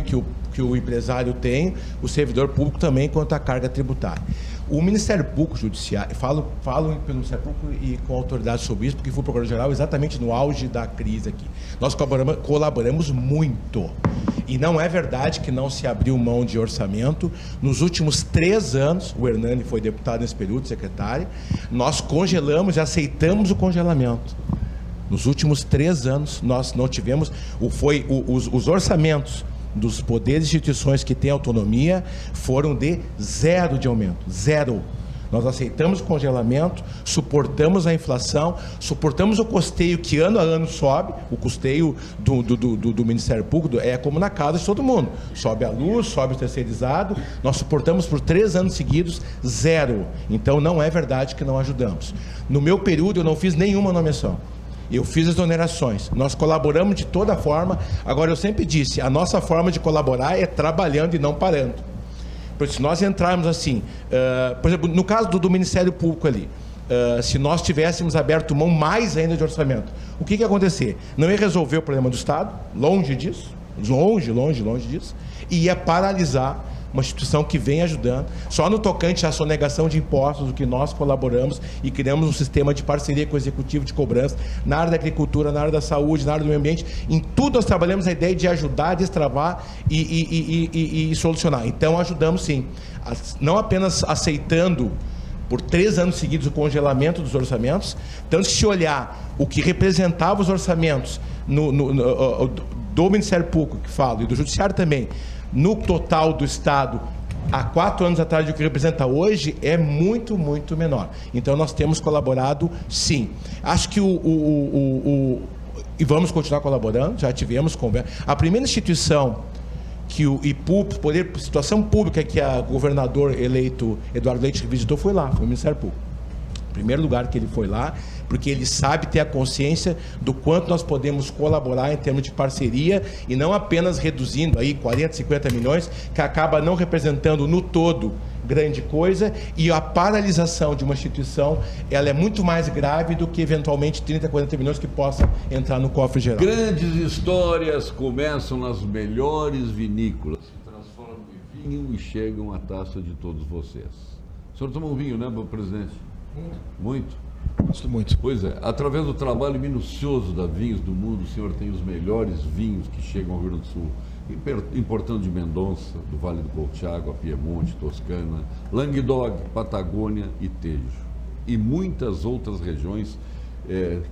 que o empresário tem, o servidor público também quanto à carga tributária. O Ministério Público Judiciário, falo pelo Ministério Público e com autoridade sobre isso, porque fui procurador-geral exatamente no auge da crise aqui. Nós colaboramos muito. E não é verdade que não se abriu mão de orçamento. Nos últimos 3 anos, o Hernani foi deputado nesse período, secretário, nós congelamos e aceitamos o congelamento. Nos últimos 3 anos, nós não tivemos... Os orçamentos dos poderes e instituições que têm autonomia foram de 0 de aumento. 0. Nós aceitamos o congelamento, suportamos a inflação, suportamos o custeio que ano a ano sobe, o custeio do Ministério Público é como na casa de todo mundo. Sobe a luz, sobe o terceirizado, nós suportamos por 3 anos seguidos 0. Então não é verdade que não ajudamos. No meu período eu não fiz nenhuma nomeação. Eu fiz exonerações, nós colaboramos de toda forma. Agora, eu sempre disse, a nossa forma de colaborar é trabalhando e não parando. Porque se nós entrarmos assim, por exemplo, no caso do Ministério Público ali, se nós tivéssemos aberto mão mais ainda de orçamento, o que ia acontecer? Não ia resolver o problema do Estado, longe disso, longe disso, e ia paralisar uma instituição que vem ajudando. Só no tocante à sonegação de impostos, o que nós colaboramos e criamos um sistema de parceria com o Executivo de cobrança, na área da agricultura, na área da saúde, na área do meio ambiente, em tudo nós trabalhamos a ideia de ajudar, destravar e solucionar. Então ajudamos sim, não apenas aceitando por 3 anos seguidos o congelamento dos orçamentos, tanto que se olhar o que representava os orçamentos do Ministério Público, que falo, e do Judiciário também, no total do Estado, há 4 anos atrás, o que representa hoje é muito, muito menor. Então, nós temos colaborado, sim. Acho que e vamos continuar colaborando, já tivemos conversa. A primeira instituição que o IPUP, Situação Pública, que o governador eleito Eduardo Leite visitou, foi lá, foi o Ministério Público. Primeiro lugar que ele foi lá, porque ele sabe ter a consciência do quanto nós podemos colaborar em termos de parceria e não apenas reduzindo aí 40, 50 milhões, que acaba não representando no todo grande coisa, e a paralisação de uma instituição, ela é muito mais grave do que eventualmente 30, 40 milhões que possa entrar no cofre geral. Grandes histórias começam nas melhores vinícolas, se transformam em vinho e chegam à taça de todos vocês. O senhor toma um vinho, né, presidente? Muito? Gosto muito. Pois é, através do trabalho minucioso da Vinhos do Mundo, o senhor tem os melhores vinhos que chegam ao Rio Grande do Sul, importando de Mendonça, do Vale do Colchagua, Piemonte, Toscana, Languedoc, Patagônia e Tejo. E muitas outras regiões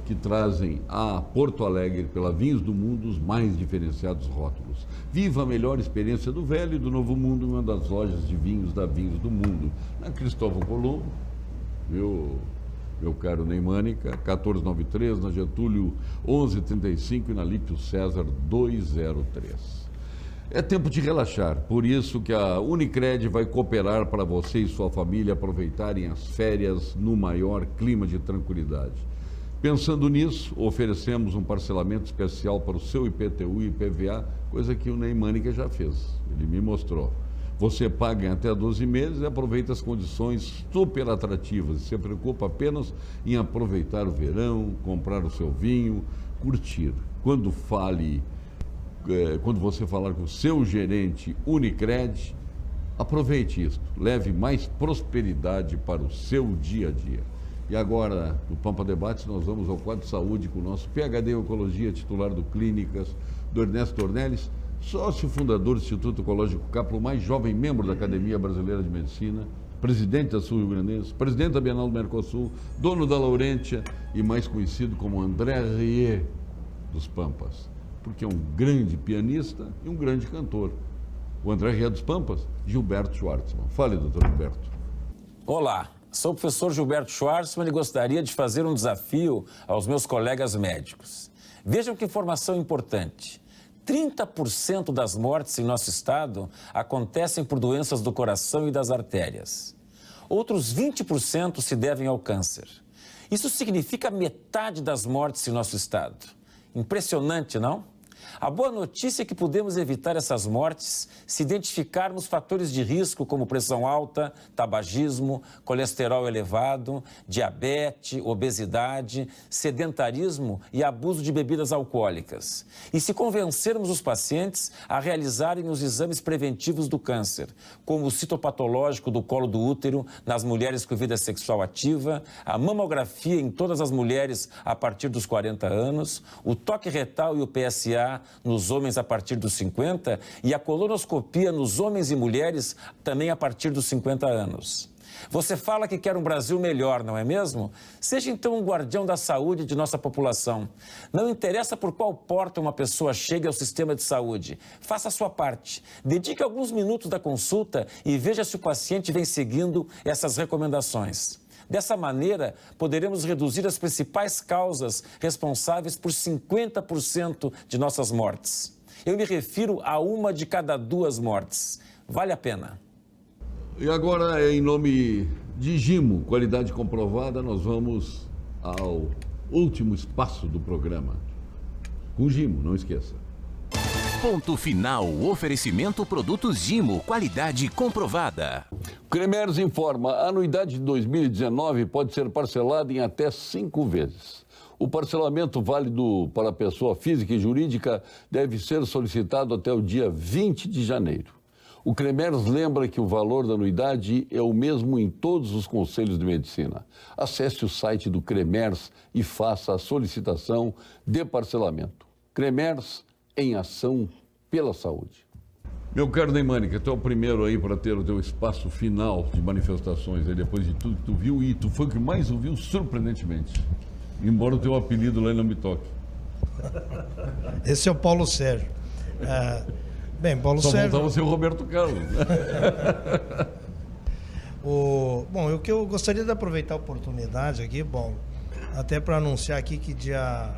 que trazem a Porto Alegre, pela Vinhos do Mundo, os mais diferenciados rótulos. Viva a melhor experiência do velho e do novo mundo em uma das lojas de vinhos da Vinhos do Mundo, na Cristóvão Colombo, meu caro Neymânica, 1493, na Getúlio 1135 e na Lípio César 203. É tempo de relaxar, por isso que a Unicred vai cooperar para você e sua família aproveitarem as férias no maior clima de tranquilidade. Pensando nisso, oferecemos um parcelamento especial para o seu IPTU e IPVA, coisa que o Neymânica já fez, ele me mostrou. Você paga em até 12 meses e aproveita as condições super atrativas. E se preocupa apenas em aproveitar o verão, comprar o seu vinho, curtir. Quando você falar com o seu gerente Unicred, aproveite isso. Leve mais prosperidade para o seu dia a dia. E agora, no Pampa Debates, nós vamos ao quadro de saúde com o nosso PhD em Oncologia, titular do Clínicas, do Ernesto Ornelis, sócio fundador do Instituto Oncológico Capro, o mais jovem membro da Academia Brasileira de Medicina, presidente da Sul Rio Grandense, presidente da Bienal do Mercosul, dono da Laurentia e mais conhecido como André Rieu dos Pampas, porque é um grande pianista e um grande cantor. O André Rieu dos Pampas, Gilberto Schwartzman. Fale, doutor Gilberto. Olá, sou o professor Gilberto Schwartzman e gostaria de fazer um desafio aos meus colegas médicos. Vejam que informação importante. 30% das mortes em nosso estado acontecem por doenças do coração e das artérias. Outros 20% se devem ao câncer. Isso significa metade das mortes em nosso estado. Impressionante, não? A boa notícia é que podemos evitar essas mortes se identificarmos fatores de risco como pressão alta, tabagismo, colesterol elevado, diabetes, obesidade, sedentarismo e abuso de bebidas alcoólicas. E se convencermos os pacientes a realizarem os exames preventivos do câncer, como o citopatológico do colo do útero nas mulheres com vida sexual ativa, a mamografia em todas as mulheres a partir dos 40 anos, o toque retal e o PSA nos homens a partir dos 50 e a colonoscopia nos homens e mulheres também a partir dos 50 anos. Você fala que quer um Brasil melhor, não é mesmo? Seja então um guardião da saúde de nossa população. Não interessa por qual porta uma pessoa chega ao sistema de saúde. Faça a sua parte. Dedique alguns minutos da consulta e veja se o paciente vem seguindo essas recomendações. Dessa maneira, poderemos reduzir as principais causas responsáveis por 50% de nossas mortes. Eu me refiro a 1 de cada 2 mortes. Vale a pena. E agora, em nome de Gimo, qualidade comprovada, nós vamos ao último espaço do programa. Com Gimo, não esqueça. Ponto final. Oferecimento produtos Gimo, qualidade comprovada. Cremers informa, a anuidade de 2019 pode ser parcelada em até 5 vezes. O parcelamento válido para pessoa física e jurídica deve ser solicitado até o dia 20 de janeiro. O Cremers lembra que o valor da anuidade é o mesmo em todos os conselhos de medicina. Acesse o site do Cremers e faça a solicitação de parcelamento. Cremers, em ação pela saúde. Meu caro Neymani, tu é o primeiro aí para ter o teu espaço final de manifestações, aí depois de tudo que tu viu, e tu foi o que mais ouviu surpreendentemente, embora o teu apelido lá não me toque. Esse é o Paulo Sérgio. Bem, Paulo Sérgio... Só faltava ser o Roberto Carlos. Bom, o que eu gostaria de aproveitar a oportunidade aqui, até para anunciar aqui que dia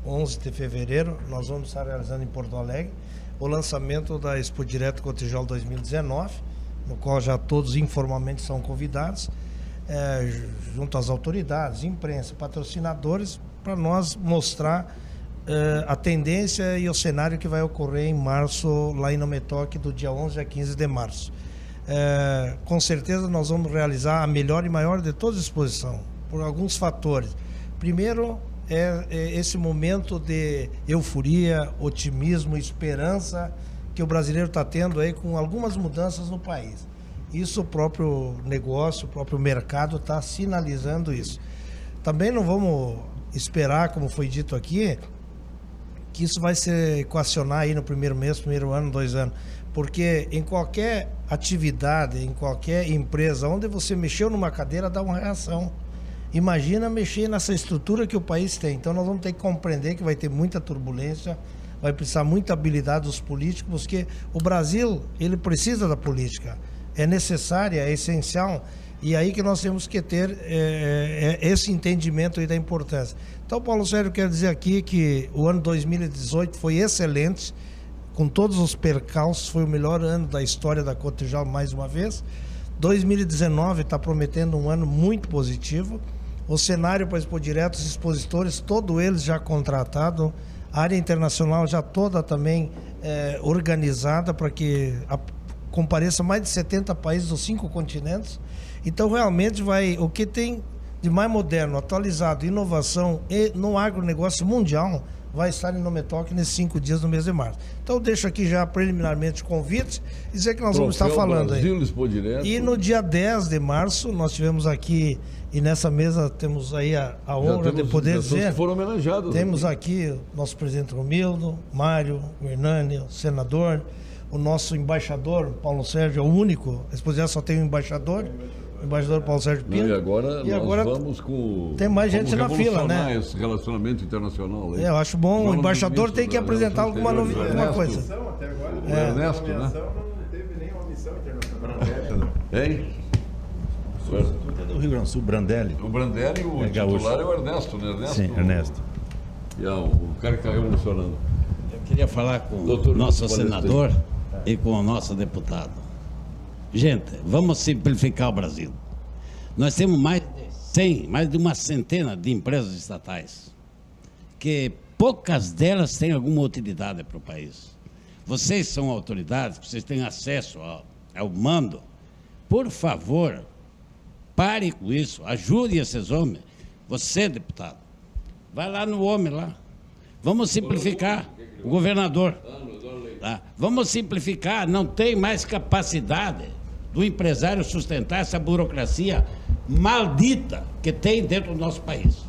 11 de fevereiro nós vamos estar realizando em Porto Alegre o lançamento da Expo Direto Cotrijal 2019, no qual já todos informalmente são convidados, junto às autoridades, imprensa, patrocinadores, para nós mostrar a tendência e o cenário que vai ocorrer em março, lá em Nometoc, do dia 11 a 15 de março. Com certeza nós vamos realizar a melhor e maior de toda a exposição, por alguns fatores. Primeiro, esse momento de euforia, otimismo, esperança que o brasileiro está tendo aí com algumas mudanças no país. Isso o próprio negócio, o próprio mercado está sinalizando isso. Também não vamos esperar, como foi dito aqui, que isso vai se equacionar aí no primeiro mês, primeiro ano, 2 anos. Porque em qualquer atividade, em qualquer empresa, onde você mexeu numa cadeira, dá uma reação. Imagina mexer nessa estrutura que o país tem. Então nós vamos ter que compreender que vai ter muita turbulência, vai precisar muita habilidade dos políticos, porque o Brasil, ele precisa da política. É necessária, é essencial, e aí que nós temos que ter esse entendimento aí da importância. Então, Paulo Sérgio, quero dizer aqui que o ano 2018 foi excelente, com todos os percalços, foi o melhor ano da história da Cotrijal mais uma vez. 2019 está prometendo um ano muito positivo. O cenário para Expo Direto, os expositores, todos eles já contratados, a área internacional já toda também organizada para que compareça mais de 70 países dos 5 continentes. Então, realmente, o que tem de mais moderno, atualizado, inovação e no agronegócio mundial vai estar em Nometoc nesses 5 dias do mês de março. Então, deixo aqui já preliminarmente o convite e dizer que nós vamos estar falando aí. E no dia 10 de março, nós tivemos aqui, e nessa mesa temos aí a honra de poder dizer... que foram homenageados. Temos aqui o nosso presidente Romildo, Mário, o Hernani, o senador, o nosso embaixador, Paulo Sérgio, é o único, a exposição só tem um embaixador, o embaixador Paulo Sérgio Pinto. E agora nós vamos com... Tem mais gente na fila, né? Esse relacionamento internacional aí. Eu acho bom, o embaixador tem que apresentar alguma coisa. O Ernesto, né? Não teve nenhuma missão internacional. Hein? Do Rio Grande do Sul, Brandelli. O Brandelli, o titular é o Ernesto, né? Ernesto, sim, Ernesto. E o cara que está revolucionando. Eu queria falar com o nosso senador e com o nosso deputado. Gente, vamos simplificar o Brasil. Nós temos mais de uma centena de empresas estatais, que poucas delas têm alguma utilidade para o país. Vocês são autoridades, vocês têm acesso ao mando. Por favor, pare com isso, ajude esses homens. Você, deputado, vai lá no homem lá. Vamos simplificar. O governador. Tá? Vamos simplificar. Não tem mais capacidade do empresário sustentar essa burocracia maldita que tem dentro do nosso país.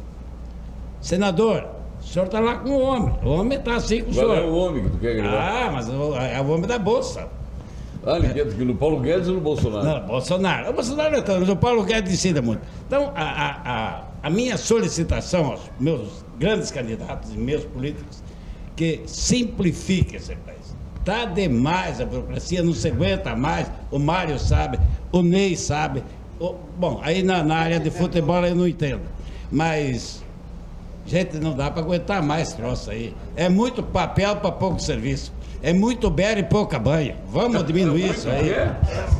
Senador, o senhor está lá com o homem. O homem está assim com o senhor. É o homem que tu quer agregar. Mas é o homem da bolsa. ele quer no Paulo Guedes ou no Bolsonaro? Não, Bolsonaro. O Bolsonaro não é tanto, mas o Paulo Guedes decida muito. Então, a minha solicitação aos meus grandes candidatos e meus políticos, que simplifique esse país. Está demais a burocracia, não se aguenta mais. O Mário sabe, o Ney sabe. Bom, aí na área de futebol eu não entendo. Mas, gente, não dá para aguentar mais troço aí. É muito papel para pouco serviço. É muito beira e pouca banha. Vamos diminuir isso aí.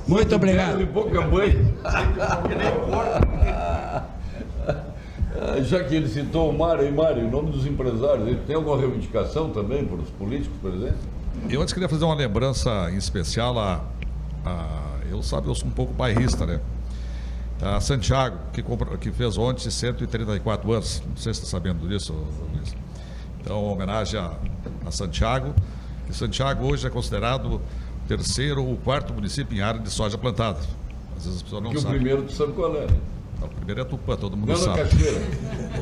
Muito obrigado. Beira e pouca banha. Já que ele citou o Mário, em nome dos empresários, ele tem alguma reivindicação também para os políticos, por exemplo? Eu antes queria fazer uma lembrança em especial eu sou um pouco bairrista, né? A Santiago, que fez ontem 134 anos. Não sei se está sabendo disso, Luiz. Então, uma homenagem a Santiago. E Santiago hoje é considerado o 3º ou 4º município em área de soja plantada. Às vezes as pessoas não sabem. O primeiro tu sabe qual é? O primeiro é Tupã, todo mundo sabe.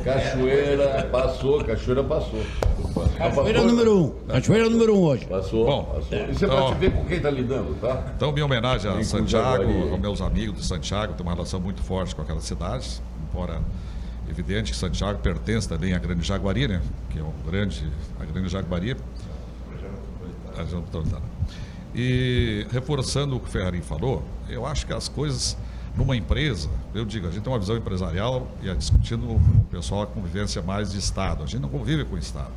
Cachoeira passou. Cachoeira é o número 1. Cachoeira é o número 1 hoje. Passou. Isso é para te ver com quem está lidando, tá? Então, minha homenagem a Santiago, aos meus amigos de Santiago, tenho uma relação muito forte com aquela cidade, embora evidente que Santiago pertence também à Grande Jaguari, né? Que é a Grande Jaguari. E reforçando o que o Ferrarim falou, eu acho que as coisas numa empresa, eu digo, a gente tem uma visão empresarial e discutindo com o pessoal a convivência mais de Estado. A gente não convive com o Estado.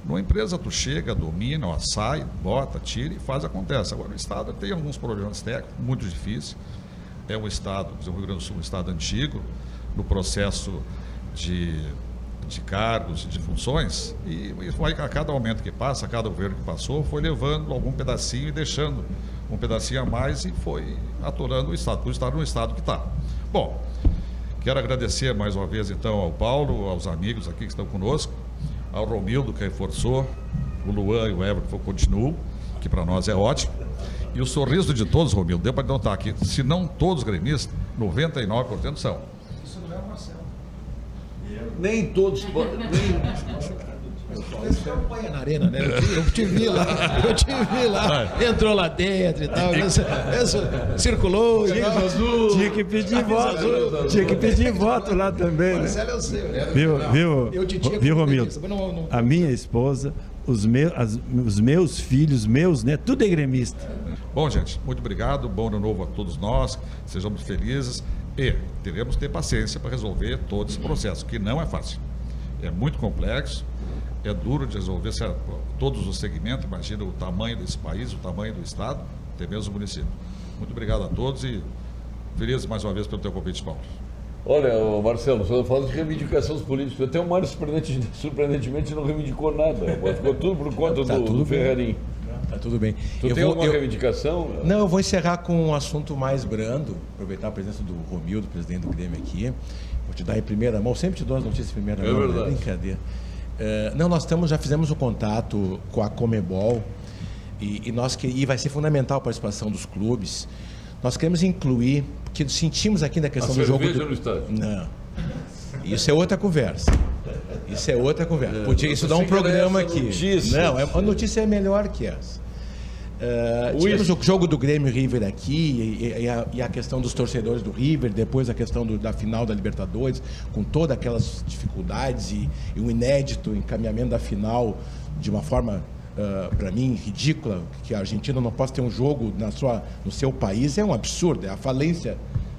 Numa empresa, tu chega, domina, sai, bota, tira e faz, acontece. Agora, o Estado tem alguns problemas técnicos, muito difíceis. É um Estado, por exemplo, o Rio Grande do Sul, um Estado antigo, no processo de cargos, de funções, e a cada momento que passa, a cada governo que passou, foi levando algum pedacinho e deixando um pedacinho a mais e foi aturando o Estado, por estar no estado que está. Bom, quero agradecer mais uma vez, então, ao Paulo, aos amigos aqui que estão conosco, ao Romildo, que reforçou, o Luan e o Everton continuam, que para nós é ótimo, e o sorriso de todos, Romildo, deu para notar aqui, se não todos gremistas, 99% são. Isso não é o Marcelo. Nem todos podem. Você acompanha na arena, né? Eu te vi lá, entrou lá dentro e tal, circulou, tinha que pedir voto, lá também, né? Marcelo é o seu, né? Viu, Romildo? A minha esposa, os meus filhos, né? Tudo é gremista. Bom, gente, muito obrigado, bom ano novo a todos nós, sejamos felizes e teremos que ter paciência para resolver todo esse processo, que não é fácil, é muito complexo. É duro de resolver todos os segmentos, imagina o tamanho desse país, o tamanho do Estado, até mesmo o município. Muito obrigado a todos e feliz mais uma vez pelo teu convite, Paulo. Olha, Marcelo, só fala de reivindicações políticas. Até o Mário, surpreendentemente, não reivindicou nada. Ficou tudo por conta do Ferrarim. Tá tudo bem. Tu tem alguma reivindicação? Não, eu vou encerrar com um assunto mais brando, aproveitar a presença do Romildo, presidente do Grêmio aqui. Vou te dar em primeira mão, sempre te dou as notícias em primeira mão. É verdade. Brincadeira. Não, já fizemos o contato com a Conmebol e vai ser fundamental a participação dos clubes. Nós queremos incluir, porque sentimos aqui na questão do jogo. No estádio. Não. Isso é outra conversa. Podia isso dá um programa aqui. Não, a notícia é melhor que essa. Tivemos o jogo do Grêmio River aqui e a questão dos torcedores do River, depois a questão da final da Libertadores, com todas aquelas dificuldades e o inédito encaminhamento da final de uma forma, para mim, ridícula, que a Argentina não possa ter um jogo no seu país, é um absurdo, é a falência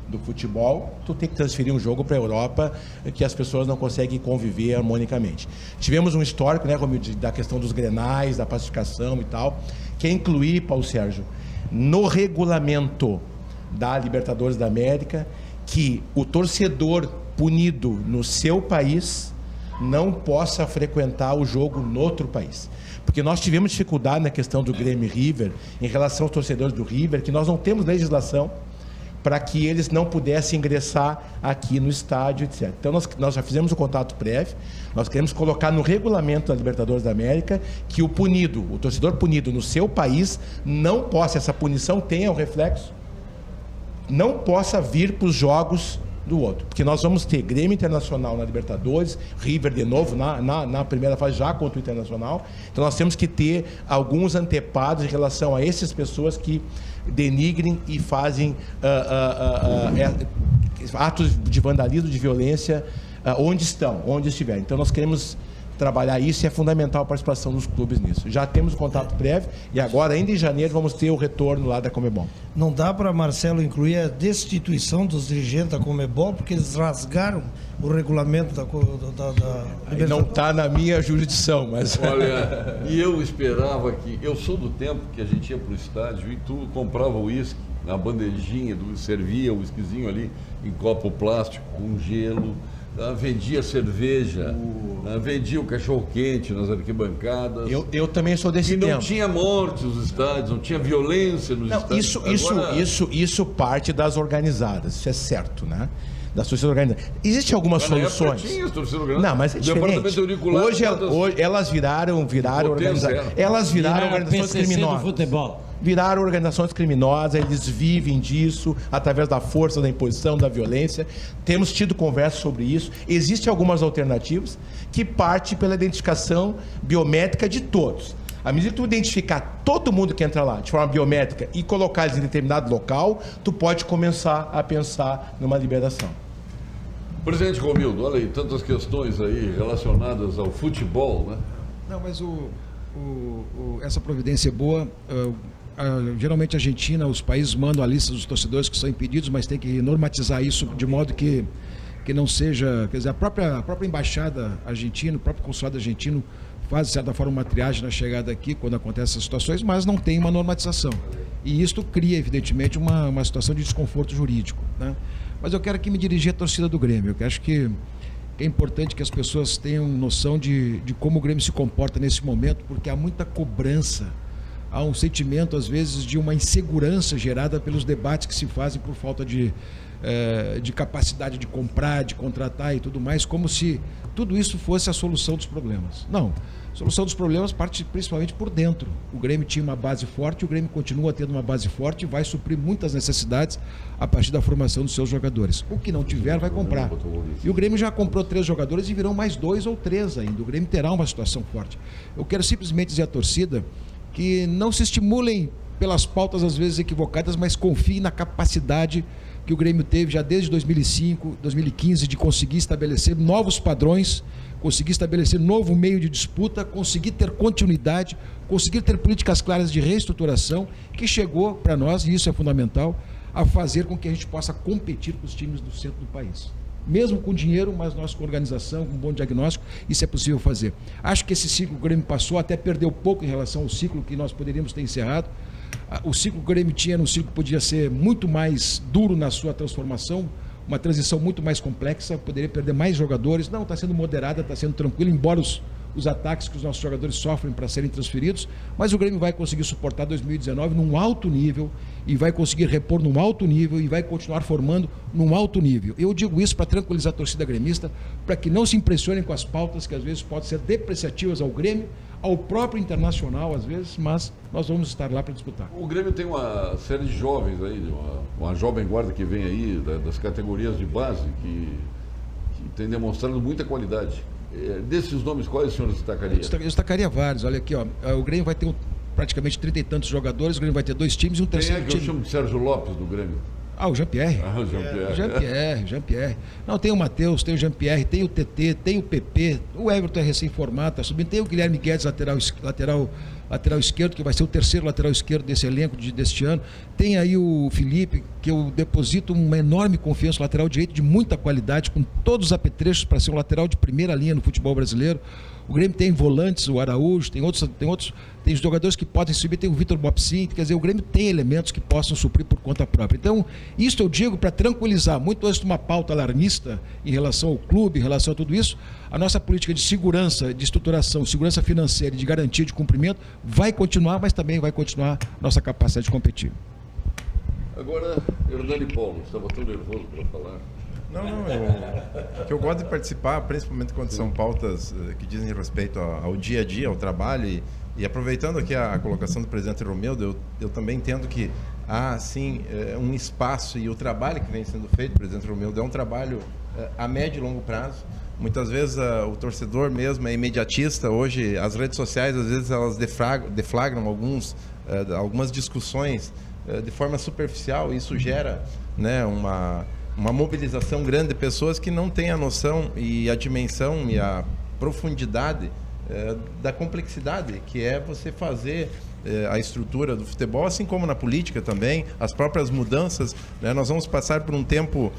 do futebol. Tu tem que transferir um jogo para a Europa que as pessoas não conseguem conviver harmonicamente. Tivemos um histórico, né, Romildo, da questão dos grenais, da pacificação e tal, que é incluir, Paulo Sérgio, no regulamento da Libertadores da América, que o torcedor punido no seu país não possa frequentar o jogo no outro país. Porque nós tivemos dificuldade na questão do Grêmio River, em relação aos torcedores do River, que nós não temos legislação para que eles não pudessem ingressar aqui no estádio, etc. Então, nós já fizemos o contato prévio, nós queremos colocar no regulamento da Libertadores da América que o torcedor punido no seu país, não possa, essa punição tenha um reflexo, não possa vir para os jogos do outro. Porque nós vamos ter Grêmio Internacional na Libertadores, River de novo na primeira fase já contra o Internacional. Então nós temos que ter alguns antepados em relação a essas pessoas que denigrem e fazem atos de vandalismo, de violência, onde estiverem. Então nós queremos trabalhar isso e é fundamental a participação dos clubes nisso. Já temos o contato prévio e agora, ainda em janeiro, vamos ter o retorno lá da Conmebol. Não dá para, Marcelo, incluir a destituição dos dirigentes da Conmebol, porque eles rasgaram o regulamento da Não está na minha jurisdição, mas... Olha, e eu esperava que... Eu sou do tempo que a gente ia para o estádio e tu comprava uísque na bandejinha, servia o whiskyzinho ali em copo plástico com gelo, vendia cerveja, vendia o cachorro-quente nas arquibancadas. Eu também sou desse tempo. E não tinha morte nos estádios, não tinha violência nos estádios. Isso parte das organizadas, isso é certo, né? Das torcidas organizadas. Existem algumas soluções. Tinha as torcidas organizadas. Não, mas é diferente. Hoje elas viraram organizações. Elas viraram organizações criminosas. Futebol. Viraram organizações criminosas, eles vivem disso através da força, da imposição, da violência. Temos tido conversa sobre isso. Existem algumas alternativas que partem pela identificação biométrica de todos. À medida que tu identificar todo mundo que entra lá de forma biométrica e colocar eles em determinado local, tu pode começar a pensar numa liberação. Presidente Romildo, olha aí, tantas questões aí relacionadas ao futebol, né? Não, mas essa providência é boa. Geralmente a Argentina, os países mandam a lista dos torcedores que são impedidos, mas tem que normatizar isso de modo que não seja... Quer dizer, a própria embaixada argentina, o próprio consulado argentino faz, de certa forma, uma triagem na chegada aqui, quando acontecem essas situações, mas não tem uma normatização. E isto cria, evidentemente, uma situação de desconforto jurídico, né? Mas eu quero aqui me dirigir à torcida do Grêmio. Eu acho que é importante que as pessoas tenham noção de como o Grêmio se comporta nesse momento, porque há muita cobrança. Há um sentimento, às vezes, de uma insegurança gerada pelos debates que se fazem por falta de capacidade de comprar, de contratar e tudo mais, como se tudo isso fosse a solução dos problemas. Não. A solução dos problemas parte principalmente por dentro. O Grêmio tinha uma base forte, o Grêmio continua tendo uma base forte e vai suprir muitas necessidades a partir da formação dos seus jogadores. O que não tiver, vai comprar. E o Grêmio já comprou 3 jogadores e virão mais 2 ou 3 ainda. O Grêmio terá uma situação forte. Eu quero simplesmente dizer à torcida que não se estimulem pelas pautas às vezes equivocadas, mas confiem na capacidade que o Grêmio teve já desde 2005, 2015, de conseguir estabelecer novos padrões, conseguir estabelecer novo meio de disputa, conseguir ter continuidade, conseguir ter políticas claras de reestruturação, que chegou para nós, e isso é fundamental, a fazer com que a gente possa competir com os times do centro do país. Mesmo com dinheiro, mas nós com organização, com um bom diagnóstico, isso é possível fazer. Acho que esse ciclo que o Grêmio passou até perdeu pouco em relação ao ciclo que nós poderíamos ter encerrado. O ciclo que o Grêmio tinha era um ciclo que podia ser muito mais duro na sua transformação, uma transição muito mais complexa, poderia perder mais jogadores. Não, está sendo moderada, está sendo tranquilo, embora os ataques que os nossos jogadores sofrem para serem transferidos, mas o Grêmio vai conseguir suportar 2019 num alto nível e vai conseguir repor num alto nível e vai continuar formando num alto nível. Eu digo isso para tranquilizar a torcida gremista, para que não se impressionem com as pautas que às vezes podem ser depreciativas ao Grêmio, ao próprio Internacional às vezes, mas nós vamos estar lá para disputar. O Grêmio tem uma série de jovens aí, uma jovem guarda que vem aí das categorias de base, que tem demonstrado muita qualidade. Desses nomes, quais o senhor destacaria? Eu destacaria vários. Olha aqui, ó, o Grêmio vai ter praticamente 30 e tantos jogadores, o Grêmio vai ter 2 times e um terceiro time. Quem é que eu chamo de Sérgio Lopes do Grêmio? O Jean-Pierre. O Jean-Pierre. Não, tem o Matheus, tem o Jean-Pierre, tem o TT, tem o PP, o Everton é recém-formado, está subindo, tem o Guilherme Guedes, lateral esquerdo, que vai ser o terceiro lateral esquerdo desse elenco deste ano. Tem aí o Felipe, que eu deposito uma enorme confiança, lateral direito de muita qualidade, com todos os apetrechos para ser um lateral de primeira linha no futebol brasileiro. O Grêmio tem volantes, o Araújo, tem jogadores que podem subir, tem o Vitor Bopsin, quer dizer, o Grêmio tem elementos que possam suprir por conta própria. Então, isso eu digo para tranquilizar, muito antes de uma pauta alarmista em relação ao clube, em relação a tudo isso, a nossa política de segurança, de estruturação, segurança financeira e de garantia de cumprimento vai continuar, mas também vai continuar nossa capacidade de competir. Agora, Hernani Paulo, estava tão nervoso para falar. Não, eu gosto de participar, principalmente quando são pautas que dizem respeito ao dia a dia, ao trabalho, e aproveitando aqui a colocação do presidente Romildo, eu também entendo que há sim um espaço, e o trabalho que vem sendo feito, presidente Romildo, é um trabalho a médio e longo prazo. Muitas vezes o torcedor mesmo é imediatista. Hoje as redes sociais, às vezes, elas deflagram algumas discussões de forma superficial, e isso gera, né, uma mobilização grande de pessoas que não têm a noção e a dimensão e a profundidade da complexidade que é você fazer a estrutura do futebol, assim como na política também, as próprias mudanças, né? Nós vamos passar por um tempo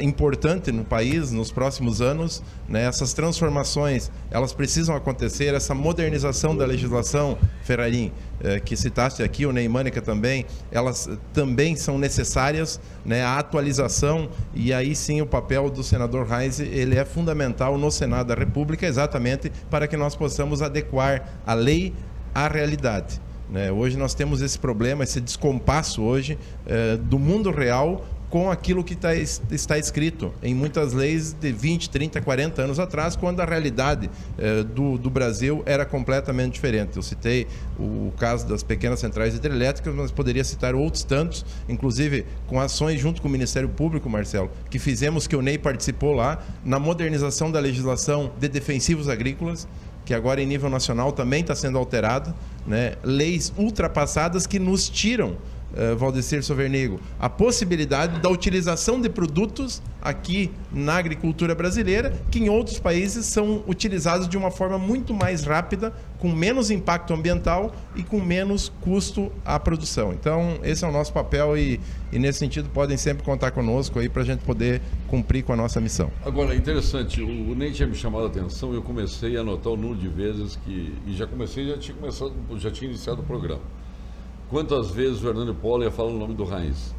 importante no país nos próximos anos, né? Essas transformações, elas precisam acontecer, essa modernização da legislação, Ferrarim, que citaste aqui, o Ney Mânica também, elas também são necessárias, né? A atualização, e aí sim o papel do senador Reis, ele é fundamental no Senado da República, exatamente para que nós possamos adequar a lei à realidade. Hoje nós temos esse problema, esse descompasso hoje do mundo real com aquilo que está escrito em muitas leis de 20, 30, 40 anos atrás, quando a realidade do Brasil era completamente diferente. Eu citei o caso das pequenas centrais hidrelétricas, mas poderia citar outros tantos, inclusive com ações junto com o Ministério Público, Marcelo, que fizemos, que o Ney participou lá, na modernização da legislação de defensivos agrícolas, que agora em nível nacional também está sendo alterado, né? Leis ultrapassadas que nos tiram, Valdecir Sovernigo, a possibilidade da utilização de produtos aqui na agricultura brasileira, que em outros países são utilizados de uma forma muito mais rápida, com menos impacto ambiental e com menos custo à produção. Então, esse é o nosso papel e nesse sentido, podem sempre contar conosco aí para a gente poder cumprir com a nossa missão. Agora, interessante, o Ney tinha me chamado a atenção, eu comecei a anotar o número de vezes já tinha iniciado o programa. Quantas vezes o Hernando Poller fala o nome do Reis?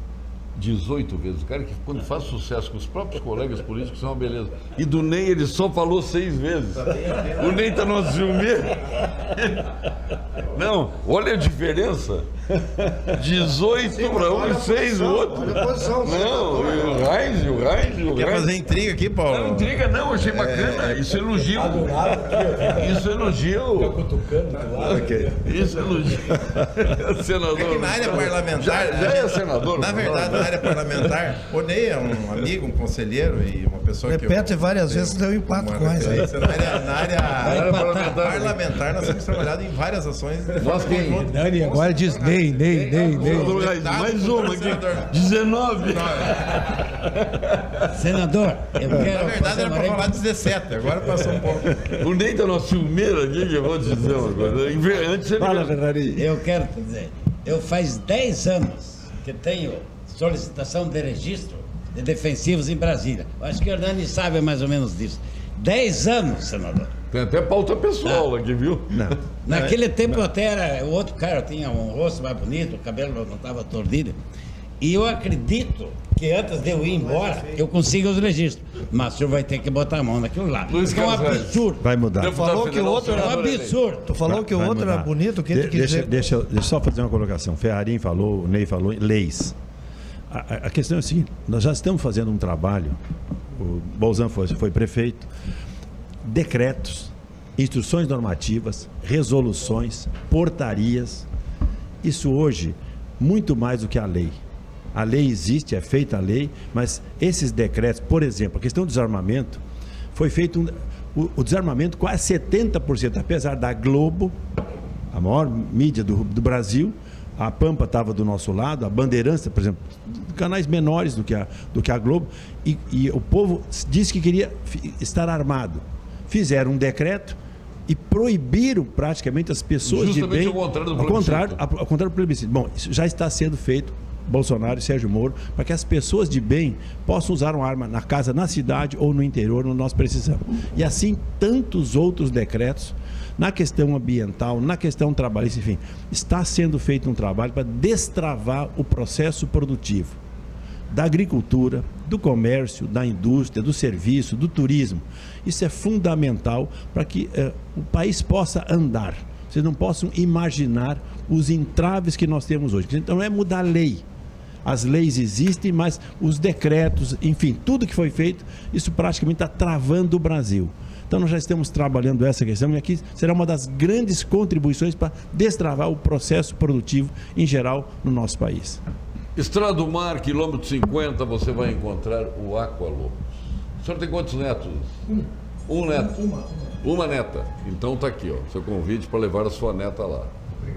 18 vezes. O cara que, quando faz sucesso com os próprios colegas políticos, é uma beleza. E do Ney ele só falou 6 vezes. O Ney está no ciúmeiro. Não, olha a diferença. 18 para um e 6 o outro. Não, o Reis. Quer fazer intriga aqui, Paulo? Não, intriga não, achei bacana. Isso é elogio. Isso é elogio. Isso é elogio. Senador. É que na área parlamentar. Já é senador. Na verdade, na área parlamentar, o Ney é um amigo, um conselheiro e uma pessoa que. Repete várias vezes, deu empate com essa. Na área parlamentar, nós temos trabalhado em várias ações. Dani agora diz Ney. Mais uma aqui. 19. Senador, eu quero. Na verdade, era para falar 17, agora passou um pouco. O Ney está no ciúmeiro aqui, que eu vou te dizer uma coisa. Antes Fala, Ferrari. Eu quero te dizer, eu faz 10 anos que tenho solicitação de registro de defensivos em Brasília. Eu acho que o Hernani sabe mais ou menos disso. 10 anos, senador. Tem até pauta pessoal aqui, viu? Não. Naquele tempo eu até era... O outro cara tinha um rosto mais bonito, o cabelo não estava tordido. E eu acredito que antes de eu ir embora, eu consiga os registros. Mas o senhor vai ter que botar a mão naquilo lá. É um absurdo. Vai mudar. Tu falou que o outro era absurdo. Tu falou que o outro era bonito, quem tu quis dizer? Deixa eu só fazer uma colocação. Ferrarim falou, o Ney falou, leis. A questão é a seguinte, nós já estamos fazendo um trabalho, o Bolzan foi prefeito, decretos, instruções normativas, resoluções, portarias. Isso hoje, muito mais do que a lei. A lei existe, é feita a lei, mas esses decretos, por exemplo, a questão do desarmamento, foi feito o desarmamento quase 70%, apesar da Globo, a maior mídia do Brasil, a Pampa estava do nosso lado, a Bandeirantes, por exemplo, canais menores do que a Globo, e o povo disse que queria estar armado. Fizeram um decreto e proibiram praticamente as pessoas justamente de bem... ao contrário do plebiscito. Bom, isso já está sendo feito, Bolsonaro e Sérgio Moro, para que as pessoas de bem possam usar uma arma na casa, na cidade ou no interior, onde nós precisamos. E assim, tantos outros decretos, na questão ambiental, na questão trabalhista, enfim, está sendo feito um trabalho para destravar o processo produtivo da agricultura, do comércio, da indústria, do serviço, do turismo. Isso é fundamental para que o país possa andar. Vocês não possam imaginar os entraves que nós temos hoje. Então não é mudar a lei. As leis existem, mas os decretos, enfim, tudo que foi feito, isso praticamente está travando o Brasil. Então nós já estamos trabalhando essa questão e aqui será uma das grandes contribuições para destravar o processo produtivo em geral no nosso país. Estrada do Mar, quilômetro 50, você vai encontrar o Aqualocos. O senhor tem quantos netos? Um neto. Uma neta. Então tá aqui, ó, seu convite para levar a sua neta lá.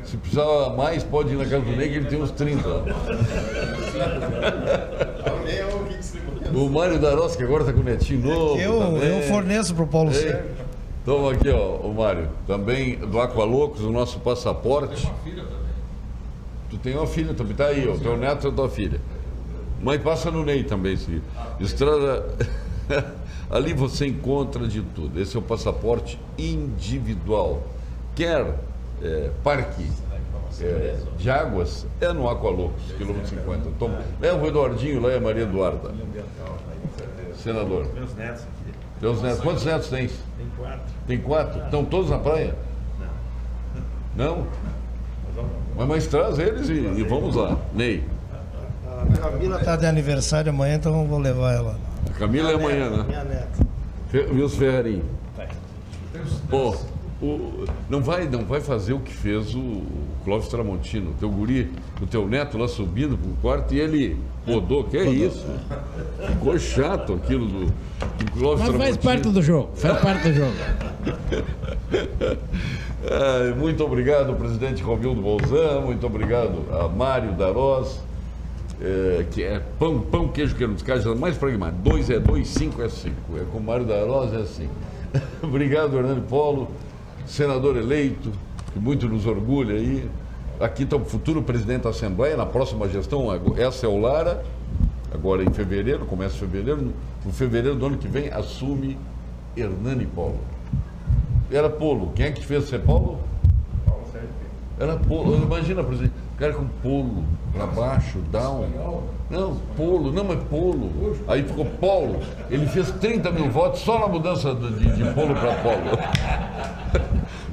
Se precisar mais, pode ir na casa do Ney, que ele tem uns 30. O Mário Darossi, que agora está com o netinho novo. Eu forneço para o Paulo Sérgio. Toma aqui, ó, o Mário. Também do Aqualocos, o nosso passaporte. Tu tem uma filha também, tá aí, ó. Teu neto é tua filha. Mãe, passa no Ney também, se estrada. Ali você encontra de tudo. Esse é o passaporte individual. Quer parque de águas, é no Aqualocos, quilômetro 50. Toma. Leva o Eduardinho lá e a Maria Eduarda. Senador. Meus netos aqui. Teus netos. Quantos netos tens? Tem 4. Tem 4? Estão todos na praia? Não? Mas traz eles e vamos lá. Ney. A Camila está de aniversário amanhã, então eu vou levar ela. A Camila é amanhã, né? Minha neta. Wilson Ferrarim. Pô, não vai fazer o que fez o Clóvis Tramontino, o teu guri, o teu neto lá subindo pro quarto e ele rodou. Que é isso? Ficou chato aquilo do Clóvis Tramontino. Mas faz parte do jogo, faz parte do jogo. Muito obrigado, presidente Romildo Bolzan, muito obrigado a Mário Darossi, que é pão, queijo, que nos casos é mais pragmático. 2 é 2, 5 é 5. É com o Mário Darossi, é assim. Obrigado, Hernani Polo, senador eleito, que muito nos orgulha aí. Aqui está o futuro presidente da Assembleia, na próxima gestão, essa é o Lara, agora em fevereiro, começa em fevereiro. No fevereiro do ano que vem, assume Hernani Polo. Era Polo. Quem é que fez ser Polo? Paulo Sérgio. Era Polo. Imagina, presidente, o cara com Polo para baixo, down. Não, Polo, não, mas Polo. Aí ficou Polo. Ele fez 30 mil votos só na mudança de Polo para Polo.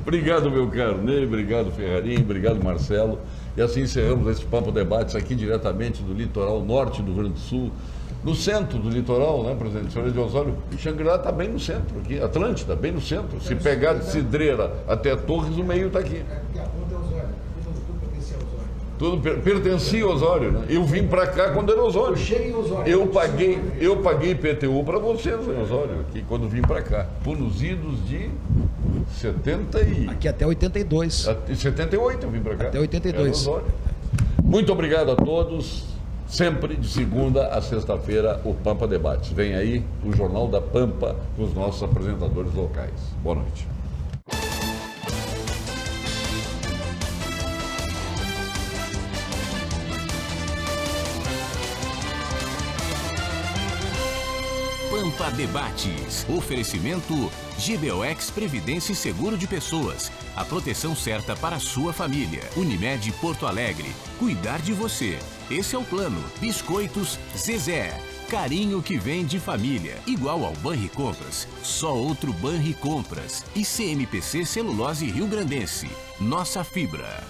Obrigado, meu caro Ney, obrigado, Ferrarim, obrigado, Marcelo. E assim encerramos este Pampa Debates aqui diretamente do litoral norte do Rio Grande do Sul. No centro do litoral, né, presidente? Senhora de Osório, e Xangri-Lá está bem no centro aqui, Atlântida, bem no centro. Se pegar de Cidreira até Torres, o meio está aqui. Porque a ponta é Osório, tudo pertencia a Osório. Tudo pertencia a Osório, né? Eu vim para cá quando era Osório. Eu cheguei em Osório. Eu paguei IPTU para vocês em Osório, aqui, quando vim para cá. Por nos idos de 70 e... Aqui até 82. Em 78 eu vim para cá. Até 82. Muito obrigado a todos. Sempre de segunda a sexta-feira, o Pampa Debates. Vem aí o Jornal da Pampa com os nossos apresentadores locais. Boa noite. Pampa Debates. Oferecimento GBOX Previdência e Seguro de Pessoas. A proteção certa para a sua família. Unimed Porto Alegre. Cuidar de você. Esse é o plano. Biscoitos Zezé. Carinho que vem de família. Igual ao Banricompras. Só outro Banricompras. E CMPC Celulose Rio Grandense. Nossa fibra.